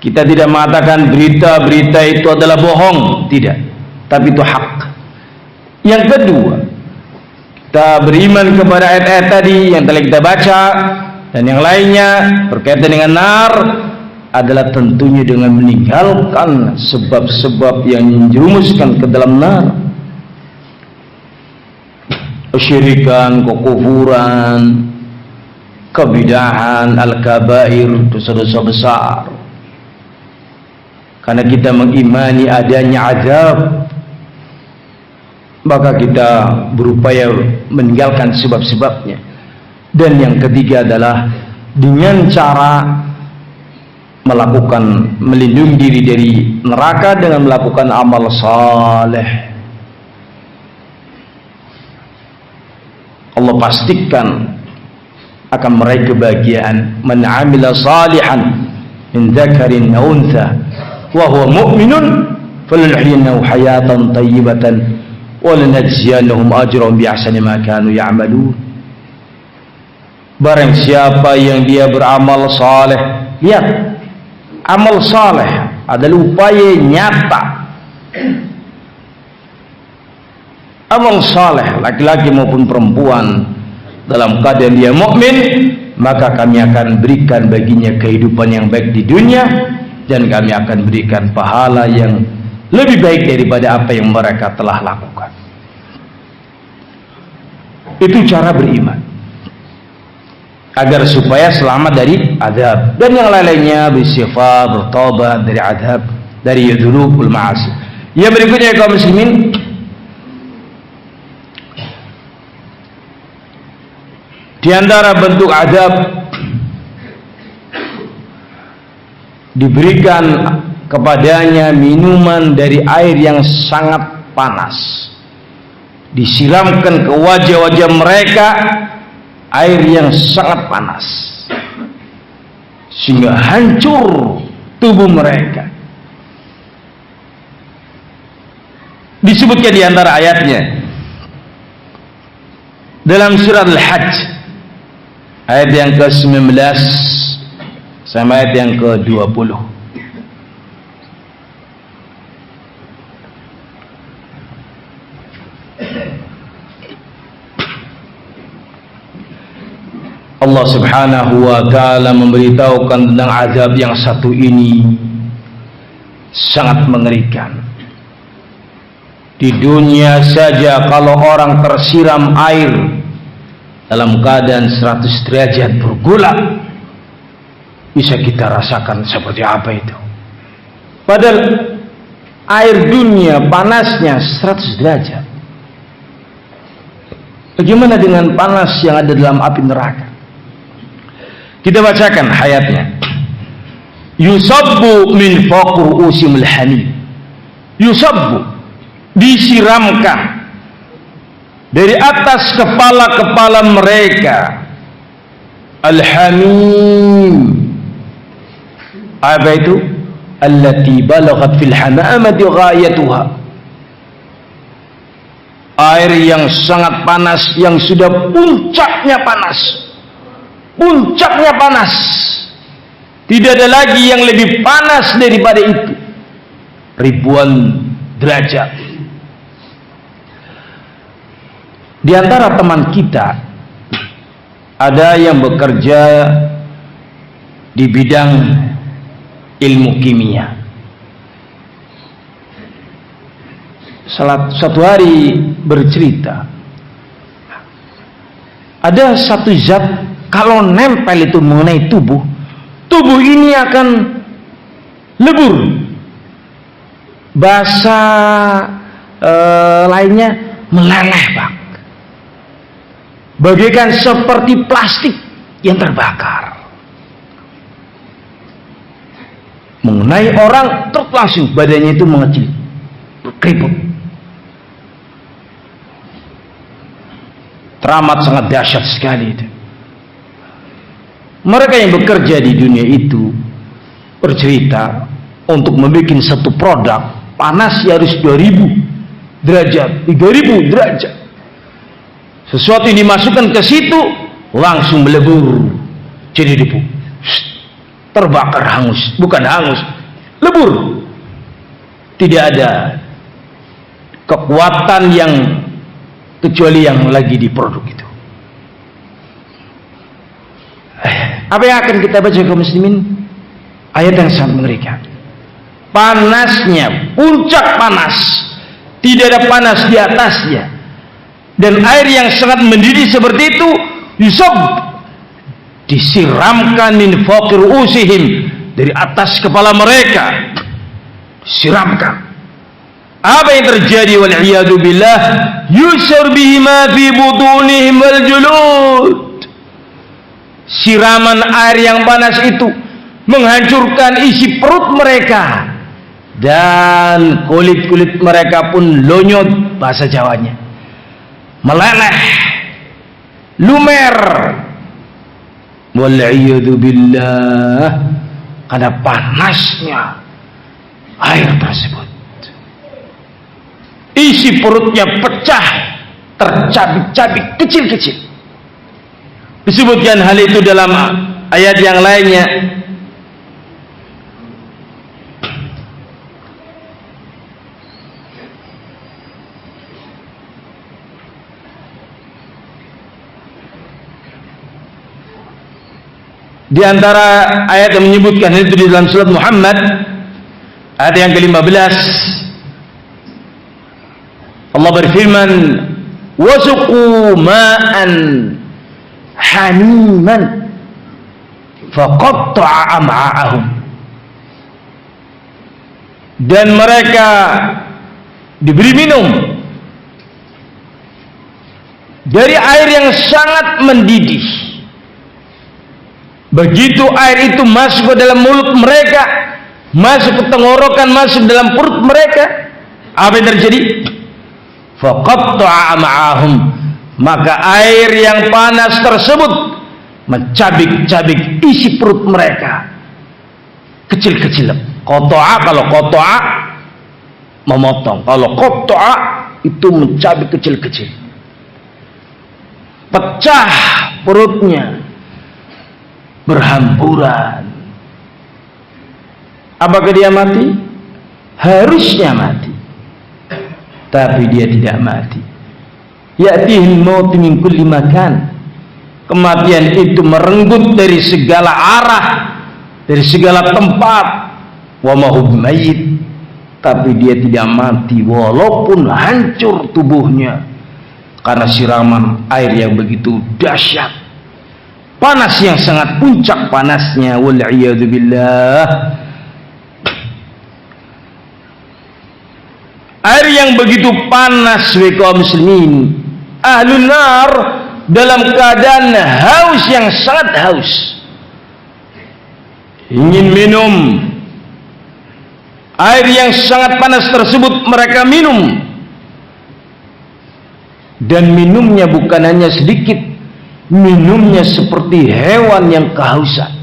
Kita tidak mengatakan berita-berita itu adalah bohong, tidak. Tapi itu hak. Yang kedua, kita beriman kepada ayat-ayat tadi yang telah kita baca dan yang lainnya berkaitan dengan nar, adalah tentunya dengan meninggalkan sebab-sebab yang menjerumuskan ke dalam nar. Kesyirikan, kekufuran, kebidahan, al-kabair, dosa-dosa besar. Karena kita mengimani adanya azab, maka kita berupaya meninggalkan sebab-sebabnya. Dan yang ketiga adalah dengan cara melakukan, melindungi diri dari neraka dengan melakukan amal saleh. Allah pastikan akan meraih kebahagiaan. Man 'amila salihan min dzakarin aw untha wa huwa mu'minun falyuhyihi hayatan thayyibatan wa lanajziyannahum ajrahum bi ahsani ma kanu ya'malun. Barang siapa yang dia beramal saleh, lihat, amal saleh adalah upaya nyata. Amal saleh laki-laki maupun perempuan dalam keadaan dia mukmin, maka kami akan berikan baginya kehidupan yang baik di dunia, dan kami akan berikan pahala yang lebih baik daripada apa yang mereka telah lakukan. Itu cara beriman, agar supaya selamat dari azab dan yang lainnya, beristighfar, bertobat dari azab, dari dzunubul ma'asi. Yang berikutnya kaum muslimin, di antara bentuk azab, diberikan kepadanya minuman dari air yang sangat panas, disiramkan ke wajah-wajah mereka air yang sangat panas sehingga hancur tubuh mereka. Disebutkan di antara ayatnya, dalam surat Al-Hajj ayat yang ke-19 sampai ayat yang ke-20. Allah Subhanahu wa ta'ala memberitahukan tentang azab yang satu ini sangat mengerikan. Di dunia saja kalau orang tersiram air dalam keadaan 100 derajat bergolak, bisa kita rasakan seperti apa itu. Padahal air dunia panasnya 100 derajat. Bagaimana dengan panas yang ada dalam api neraka? Kita bacakan hayatnya. Yusabbu min faqr usimul hamim. Yusabbu, disiramkan dari atas kepala-kepala mereka al-hamim. Apa itu? Allati balaghat fil hamamati ghayatuha. Air yang sangat panas, yang sudah puncaknya panas. Puncaknya panas. Tidak ada lagi yang lebih panas daripada itu. Ribuan derajat. Di antara teman kita ada yang bekerja di bidang ilmu kimia. Suatu hari bercerita, ada satu zat kalau nempel itu mengenai tubuh ini akan lebur. Bahasa lainnya meleleh, Bang. Bagaikan seperti plastik yang terbakar. Mengenai orang, terus langsung badannya itu mengecil, keriput. Teramat sangat dahsyat sekali itu. Mereka yang bekerja di dunia itu bercerita untuk membuat satu produk panas harus 2000 derajat, 3000 derajat. Sesuatu yang dimasukkan ke situ langsung melebur jadi debu. Terbakar, hangus, bukan hangus, lebur. Tidak ada kekuatan yang kecuali yang lagi di produk itu. Apa yang akan kita baca kaum muslimin? Ayat yang sangat mengerikan. Panasnya, puncak panas, tidak ada panas di atasnya. Dan air yang sangat mendidih seperti itu, yusab, disiramkan min faqir usihim, dari atas kepala mereka, disiramkan. Apa yang terjadi? Wal'iyadu billah, yusar bihima fi butunihim wal julud. Siraman air yang panas itu menghancurkan isi perut mereka, dan kulit-kulit mereka pun lonyot, bahasa Jawanya, meleleh, lumer. Wal'iyadu billah, karena panasnya air tersebut. Isi perutnya pecah, tercabik-cabik, kecil-kecil. Disebutkan hal itu dalam ayat yang lainnya. Di antara ayat yang menyebutkan hal itu di dalam surat Muhammad ayat yang ke-15, Allah berfirman, wasuqu ma'an hamiman faqatta'a am'a'ahum. Dan mereka diberi minum dari air yang sangat mendidih. Begitu air itu masuk ke dalam mulut mereka, masuk ke tenggorokan, masuk dalam perut mereka, apa yang terjadi? Faqatta'a am'a'ahum, maka air yang panas tersebut mencabik-cabik isi perut mereka kecil-kecil. Qata'a, kalau qata'a memotong, kalau qata'a itu mencabik kecil-kecil. pecah perutnya, berhamburan. Apakah dia mati? Harusnya mati, tapi dia tidak mati. Ya'tihil maut min kulli makan. Kematian itu merenggut dari segala arah, dari segala tempat. Wa ma huwa mayyit, tapi dia tidak mati walaupun hancur tubuhnya karena siraman air yang begitu dahsyat, panas yang sangat puncak panasnya. Wal iyadu billah. Air yang begitu panas, kaum muslimin, ahlun nar dalam keadaan haus yang sangat haus, ingin minum air yang sangat panas tersebut. Mereka minum, dan minumnya bukan hanya sedikit, minumnya seperti hewan yang kehausan.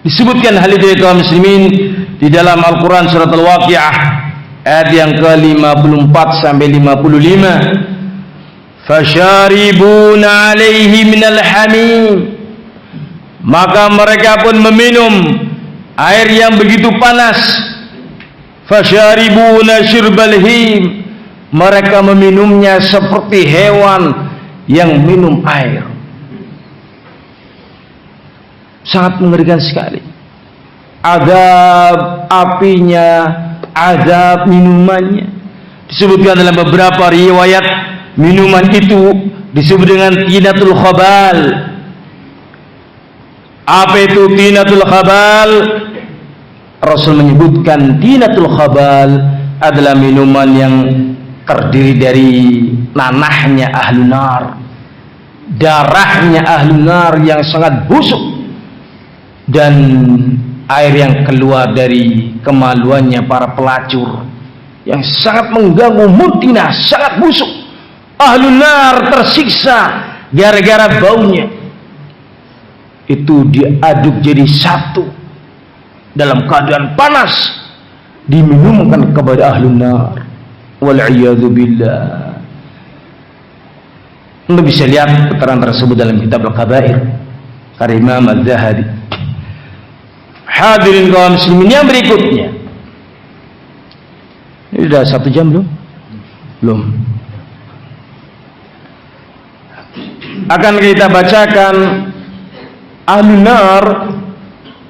Disebutkan hal itu kaum muslimin di dalam Al-Quran surat Al-Waqi'ah ayat yang ke-54 sampai 55. Fasharibuna alaihi minal hamim, maka mereka pun meminum air yang begitu panas. Fasharibuna syurbal him, mereka meminumnya seperti hewan yang minum air. Sangat mengerikan sekali. Azab apinya, azab minumannya. Disebutkan dalam beberapa riwayat, minuman itu disebut dengan tinatul khabal. Apa itu tinatul khabal? Rasul menyebutkan tinatul khabal adalah minuman yang terdiri dari nanahnya ahlu nar, darahnya ahlu nar yang sangat busuk, dan air yang keluar dari kemaluannya para pelacur yang sangat mengganggu, mutina, sangat busuk. Ahlu nar tersiksa gara-gara baunya. Itu diaduk jadi satu dalam keadaan panas, diminumkan kepada ahlu nar. Wal'iyadu billah. Anda bisa lihat keterangan tersebut dalam kitab Al-Kabair karya Imam Az-Zahabi. Hadirin kaum muslimin yang berikutnya, ini sudah 1 jam belum? Belum. Akan kita bacakan, ahlu nar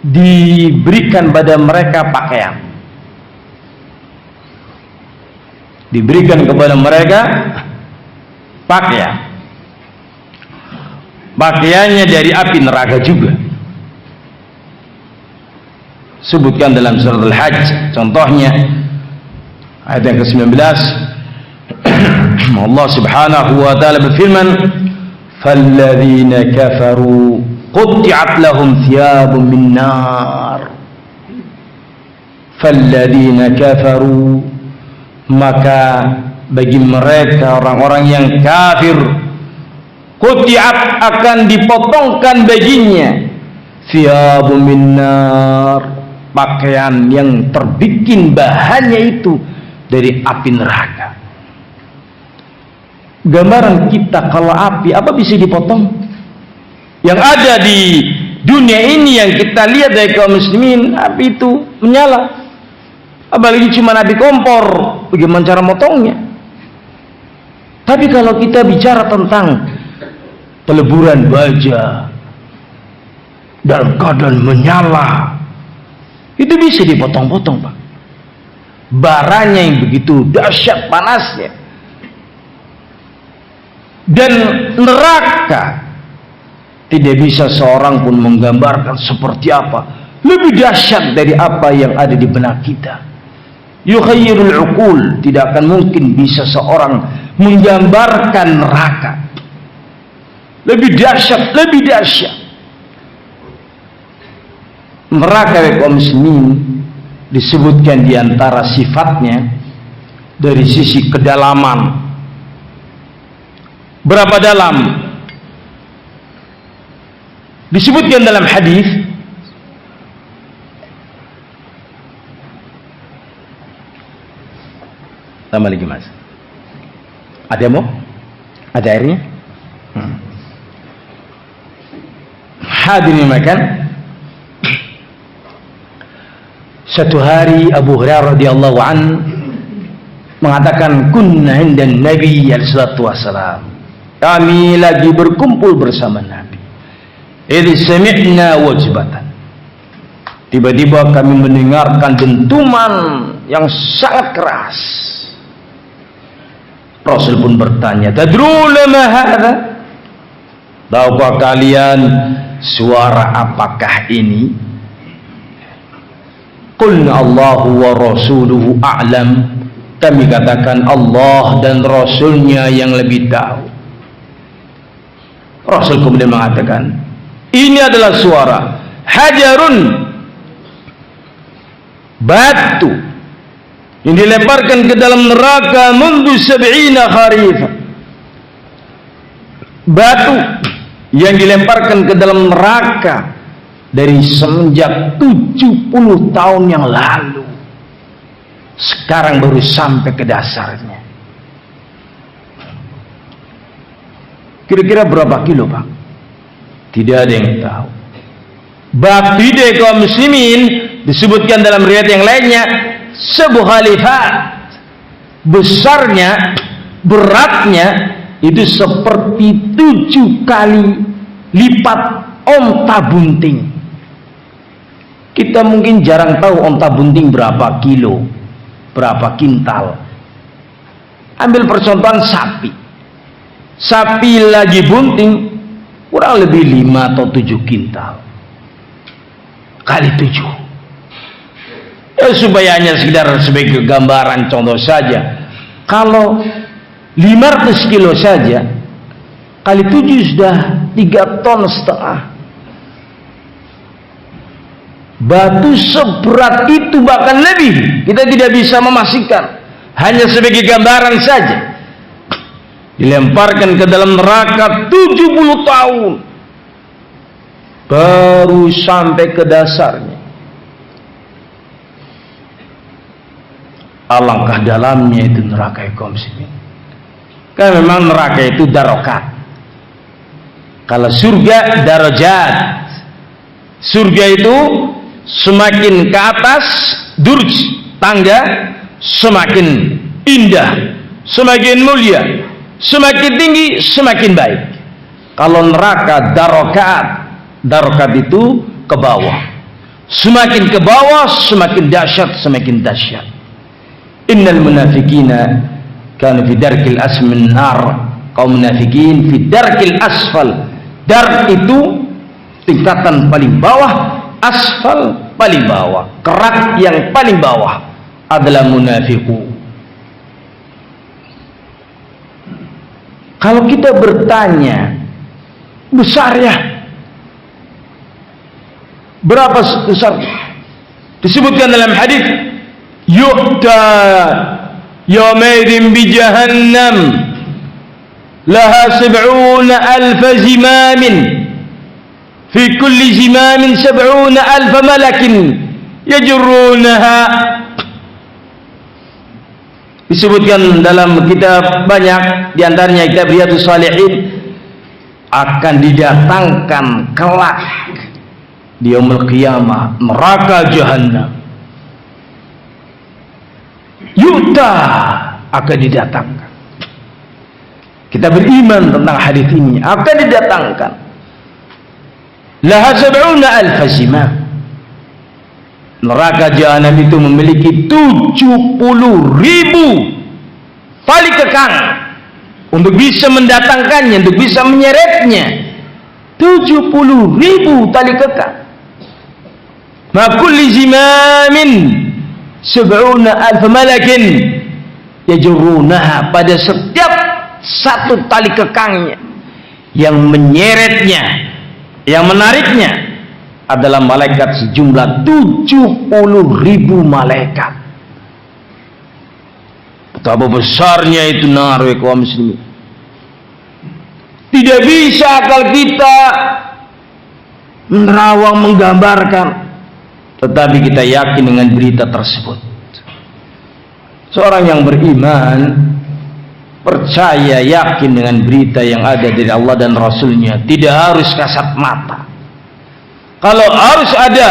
diberikan pada mereka pakaian, diberikan kepada mereka pakaian. Pakaiannya dari api neraka juga. Sebutkan dalam surat Al-Hajj, contohnya ayat yang ke-19. Allah subhanahu wa ta'ala berfirman, فَالَّذِينَ كَفَرُوا قُطِّعَتْ لَهُمْ ثِيَابٌ مِّن نَّارٍ. فَالَّذِينَ كَفَرُوا, maka bagi mereka orang-orang yang kafir, quti'at, akan dipotongkan baginya, thiyabun min nar, pakaian yang terbikin bahannya itu dari api neraka. Gambaran kita kalau api, apa bisa dipotong? Yang ada di dunia ini yang kita lihat dari kaum muslimin, api itu menyala. Apalagi cuma api kompor, bagaimana cara motongnya? Tapi kalau kita bicara tentang peleburan baja dalam keadaan menyala, itu bisa dipotong-potong, Pak. Baranya yang begitu dahsyat panasnya. Dan neraka tidak bisa seorang pun menggambarkan seperti apa, lebih dahsyat dari apa yang ada di benak kita. Yukhayyirul uqul, tidak akan mungkin bisa seorang menggambarkan neraka. Lebih dahsyat, lebih dahsyat. Neraka kaum muslimin disebutkan diantara sifatnya dari sisi kedalaman. Berapa dalam? Disebutkan dalam hadis, tambah lagi mas. Ada mau? Ada airnya? Hadirin makan. Satu hari Abu Hurairah radhiyallahu an mengatakan, kunna indan Nabi sallallahu alaihi wasallam. Kami lagi berkumpul bersama Nabi. Idh sami'na wajbatan. Tiba-tiba kami mendengarkan dentuman yang sangat keras. Rasul pun bertanya, tadruna ma hadha? Tahukah kalian suara apakah ini? Qulna Allahu wa rasuluhu a'lam. Kami katakan Allah dan Rasulnya yang lebih tahu. Rasul kemudian mengatakan, ini adalah suara hajarun, batu yang dilemparkan ke dalam neraka mundu sab'ina kharifah. Batu yang dilemparkan ke dalam neraka dari semenjak 70 tahun yang lalu. Sekarang baru sampai ke dasarnya. Kira-kira berapa kilo, Pak? Tidak ada yang tahu. Bab bidai kaum muslimin disebutkan dalam riwayat yang lainnya sebuah khalifat. Besarnya, beratnya itu seperti 7 kali lipat onta bunting. Kita mungkin jarang tahu onta bunting berapa kilo, berapa kintal. Ambil percontohan sapi. Sapi lagi bunting kurang lebih 5 atau 7 kintal kali 7. Ya, supaya hanya sekedar sebagai gambaran contoh saja, kalau 500 kilo saja kali 7 sudah 3,5 ton. Batu seberat itu bahkan lebih kita tidak bisa memastikan, hanya sebagai gambaran saja. Dilemparkan ke dalam neraka 70 tahun baru sampai ke dasarnya. Alangkah dalamnya itu neraka kaum muslimin. Kan memang neraka itu darokat. Kalau surga darajat. Surga itu semakin ke atas durj, tangga, semakin indah, semakin mulia. Semakin tinggi semakin baik. Kalau neraka darokat, darokat itu ke bawah. Semakin ke bawah semakin dahsyat, semakin dahsyat. Innal munafiqina kanu fi darkil asmin nar. Kaum munafikin fi darkil asfal. Dark itu tingkatan paling bawah, asfal paling bawah. Kerak yang paling bawah adalah munafiqun. Kalau kita bertanya, besar ya? Berapa besar? Disebutkan dalam hadis, yu'ta yawmaidin bi jahannam laha 70,000 zimamin fi kulli zimamin 70,000 malakin yajurrunaha. Disebutkan dalam kitab banyak, diantaranya kitab Riyadhus Shalihin, akan didatangkan kelak di yaumul qiyamah neraka jahannam. Yuta akan didatangkan. Kita beriman tentang hadis ini, akan didatangkan. Laha 70,000 zimam. Neraka jahanam itu memiliki 70.000 tali kekang untuk bisa mendatangkannya, untuk bisa menyeretnya. 70.000 tali kekang. Ma kulli zimamin 70,000 malakin yajurrunaha. Pada setiap satu tali kekangnya yang menyeretnya, yang menariknya adalah malaikat sejumlah 70.000 malaikat. Betapa besarnya itu nar kaum muslimin. Tidak bisa akal kita menerawang, menggambarkan, tetapi kita yakin dengan berita tersebut. Seorang yang beriman percaya, yakin dengan berita yang ada dari Allah dan Rasulnya. Tidak harus kasat mata. Kalau harus ada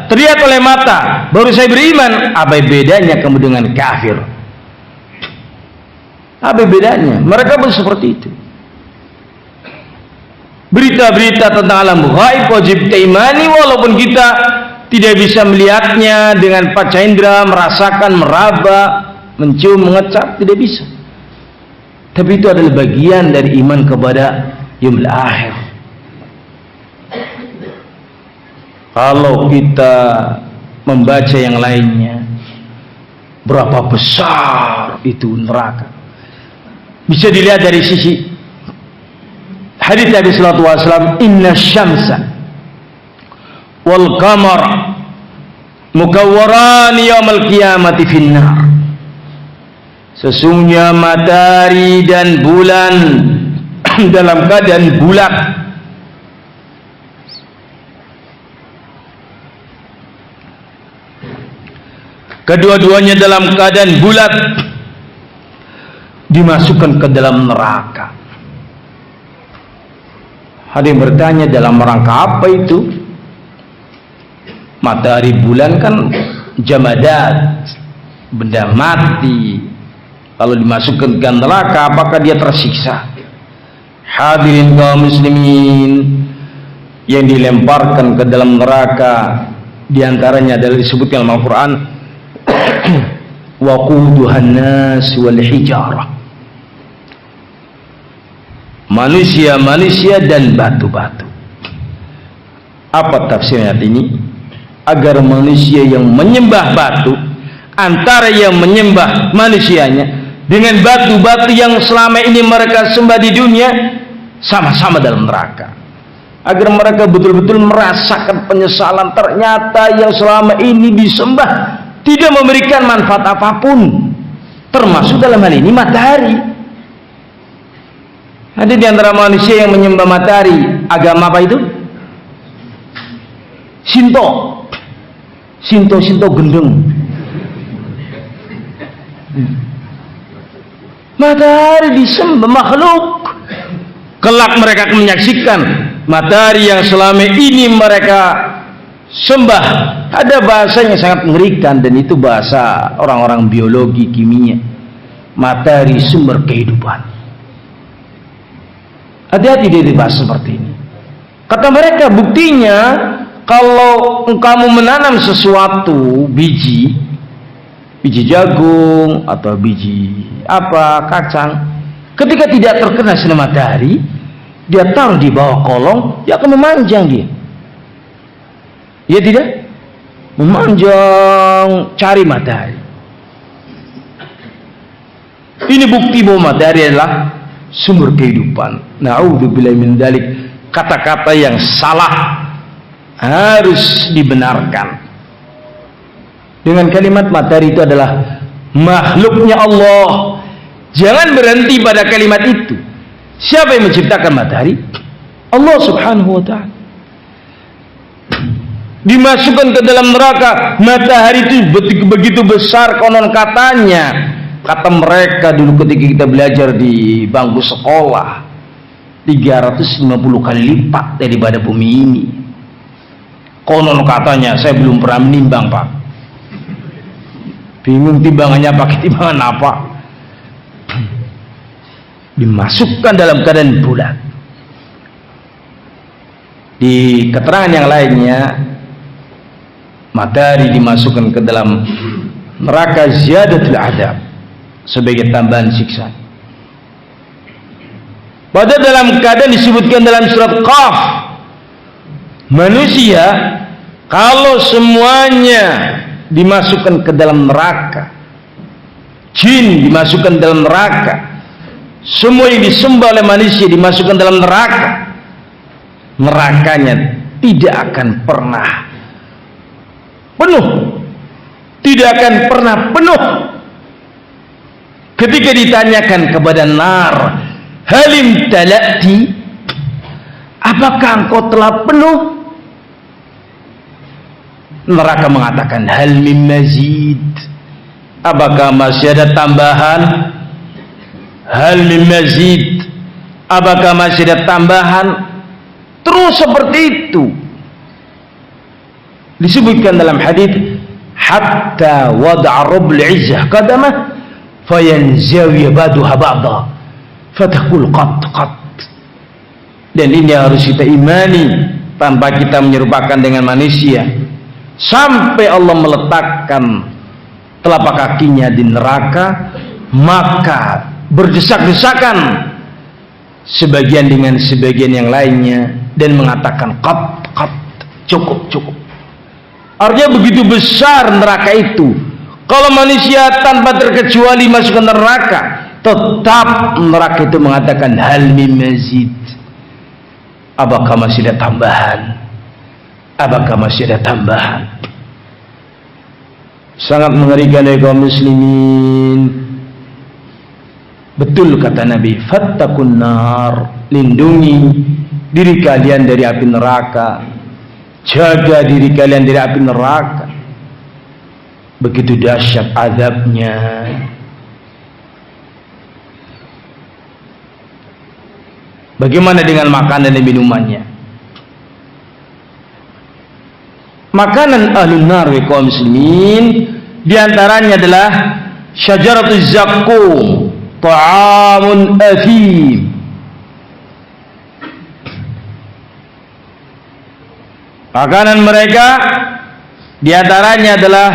terlihat oleh mata baru saya beriman, apa bedanya kamu dengan kafir? Apa bedanya? Mereka pun seperti itu. Berita-berita tentang alam gaib wajib kita imani, walaupun kita tidak bisa melihatnya dengan panca indera, merasakan, meraba, mencium, mengecap, tidak bisa. Tapi itu adalah bagian dari iman kepada yaumil akhir. Kalau kita membaca yang lainnya, berapa besar itu neraka, bisa dilihat dari sisi hadits Nabi sallallahu alaihi wasallam, inna syamsa wal qamar mukawwaran yaumal qiyamati finnar. Sesungguhnya matahari dan bulan dalam keadaan bulat, kedua-duanya dalam keadaan bulat, dimasukkan ke dalam neraka. Ada yang bertanya, dalam rangka apa itu? Matahari bulan kan jamadat, benda mati. Kalau dimasukkan ke neraka, apakah dia tersiksa? Hadirin kaum muslimin, yang dilemparkan ke dalam neraka diantaranya adalah disebutkan dalam Al-Quran, waquduhan nas wal hijarah, manusia-manusia dan batu-batu. Apa tafsirnya ini? Agar manusia yang menyembah batu, antara yang menyembah manusianya dengan batu-batu yang selama ini mereka sembah di dunia, sama-sama dalam neraka. Agar mereka betul-betul merasakan penyesalan, ternyata yang selama ini disembah tidak memberikan manfaat apapun, termasuk dalam hal ini matahari. Ada di antara manusia yang menyembah matahari. Agama apa itu? Shinto. Shinto gendeng. Matahari disembah makhluk. Kelak mereka akan menyaksikan matahari yang selama ini mereka sembah. Ada bahasa yang sangat mengerikan, dan itu bahasa orang-orang biologi kimia. Matahari sumber kehidupan. Hati-hati dia dibahas seperti ini. Kata mereka, buktinya kalau kamu menanam sesuatu, biji jagung atau biji kacang, ketika tidak terkena sinar matahari, dia taruh di bawah kolong, dia akan memanjang dia. Ya tidak? Memanjang cari matahari. Ini bukti bahwa matahari adalah sumber kehidupan. Na'udzubillahi min dzalik. Kata-kata yang salah harus dibenarkan. Dengan kalimat matahari itu adalah makhluknya Allah. Jangan berhenti pada kalimat itu. Siapa yang menciptakan matahari? Allah subhanahu wa ta'ala. Dimasukkan ke dalam neraka. Matahari itu begitu besar konon katanya. Kata mereka dulu ketika kita belajar di bangku sekolah, 350 kali lipat daripada bumi ini. Konon katanya, saya belum pernah menimbang Pak. Bingung timbangannya pakai timbangan apa. Dimasukkan dalam keadaan bulat. Di keterangan yang lainnya, matahari dimasukkan ke dalam neraka ziyadatul adab, sebagai tambahan siksa. Pada dalam keadaan disebutkan dalam surat Qaf, manusia kalau semuanya dimasukkan ke dalam neraka, jin dimasukkan dalam neraka, semua yang disembah oleh manusia dimasukkan dalam neraka, nerakanya tidak akan pernah penuh, tidak akan pernah penuh. Ketika ditanyakan kepada nar, halim talati, apakah engkau telah penuh? Neraka mengatakan, hal min mazid, apakah masih ada tambahan? hal min mazid, apakah masih ada tambahan? Terus seperti itu. Disebutkan dalam hadis, hatta wada'a Rabbul Izzah qadamah fayanzawi baduha ba'da fatakul qat qat. Dan ini harus kita imani tanpa kita menyerupakan dengan manusia, sampai Allah meletakkan telapak kakinya di neraka, maka berdesak-desakan sebagian dengan sebagian yang lainnya dan mengatakan qat qat, cukup cukup. Artinya begitu besar neraka itu. Kalau manusia tanpa terkecuali masuk ke neraka, tetap neraka itu mengatakan hal min mazid, apakah masih ada tambahan? Apakah masih ada tambahan? Sangat mengerikan dari kaum muslimin. Betul kata Nabi, fattakun nar, lindungi diri kalian dari api neraka, jaga diri kalian dari api neraka. Begitu dahsyat azabnya. Bagaimana dengan makanan dan minumannya? Makanan ahlun nar wa kaum muslimin diantaranya adalah syajaratuz zaqqum, ta'amun athim. Makanan mereka diantaranya adalah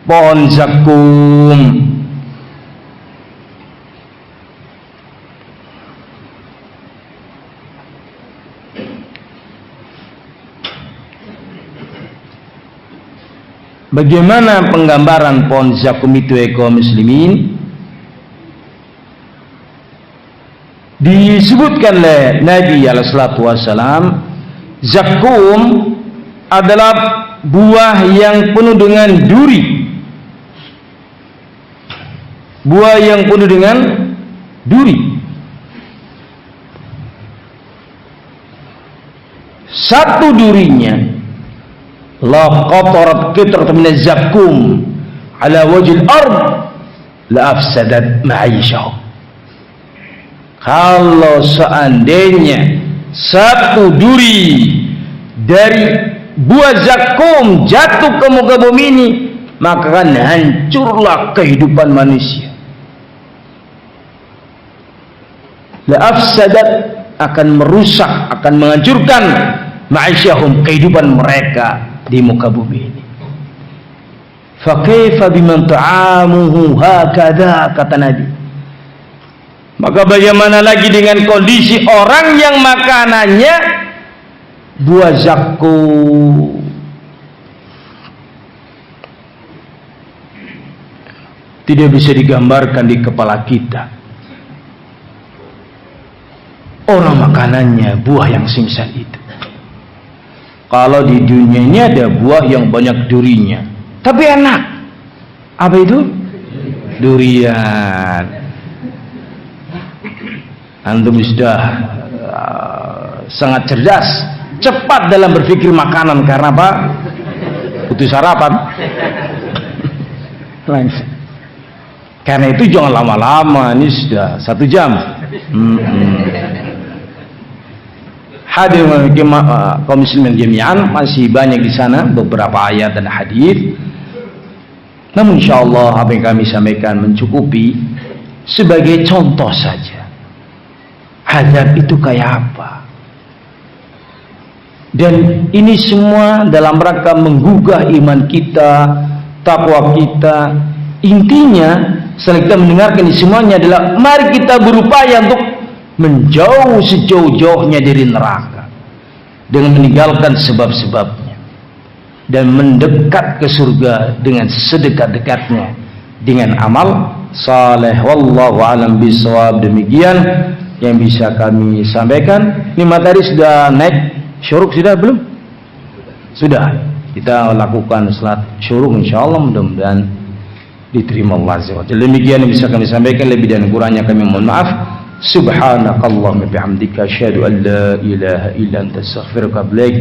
pohon zakum. Bagaimana penggambaran pohon zakum itu, kaum muslimin? Disebutkan oleh Nabi alaihi salatu wasalam, zakum adalah buah yang penuh dengan duri. Buah yang penuh dengan duri. Satu durinya, la qatarat qitrat min az-zakum ala wajhil ard la afsadat ma'ishahu. Kalau seandainya satu duri dari buah zakum jatuh ke muka bumi ini, maka akan hancurlah kehidupan manusia. La afsadat, akan merusak, akan menghancurkan ma'isyahum, kehidupan mereka di muka bumi ini. Fa kaifa biman ta'amuhu hakadha, kata Nabi. Maka bagaimana lagi dengan kondisi orang yang makanannya buah zakum? Tidak bisa digambarkan di kepala kita. Orang makanannya buah yang semisal itu. Kalau di dunia ini ada buah yang banyak durinya, tapi enak. Apa itu? Durian. Antum sudah sangat cerdas, cepat dalam berpikir makanan. Karena apa? Butuh sarapan. Langsung. Karena itu jangan lama-lama. Ini sudah 1 jam. Hadir kaum muslimin jami'an, masih banyak di sana beberapa ayat dan hadis. Namun insyaallah apa yang kami sampaikan mencukupi sebagai contoh saja. Azab itu kayak apa? Dan ini semua dalam rangka menggugah iman kita, takwa kita. Intinya setelah kita mendengarkan ini semuanya adalah mari kita berupaya untuk menjauh sejauh-jauhnya dari neraka dengan meninggalkan sebab-sebabnya dan mendekat ke surga dengan sedekat-dekatnya dengan amal saleh. Wallahu a'lam bishawab. Demikian yang bisa kami sampaikan. Ini materi sudah naik syuruk, sudah belum? Sudah. Kita lakukan salat syuruk insyaallah, mudah-mudahan diterima Allah azza wa jalla. Demikian yang bisa kami sampaikan, lebih dan kurangnya kami mohon maaf. Subhanakallahumma bihamdika asyhadu an la ilaha illa anta astaghfiruka wa atubu ilaik.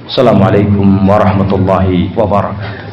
Assalamualaikum warahmatullahi wabarakatuh.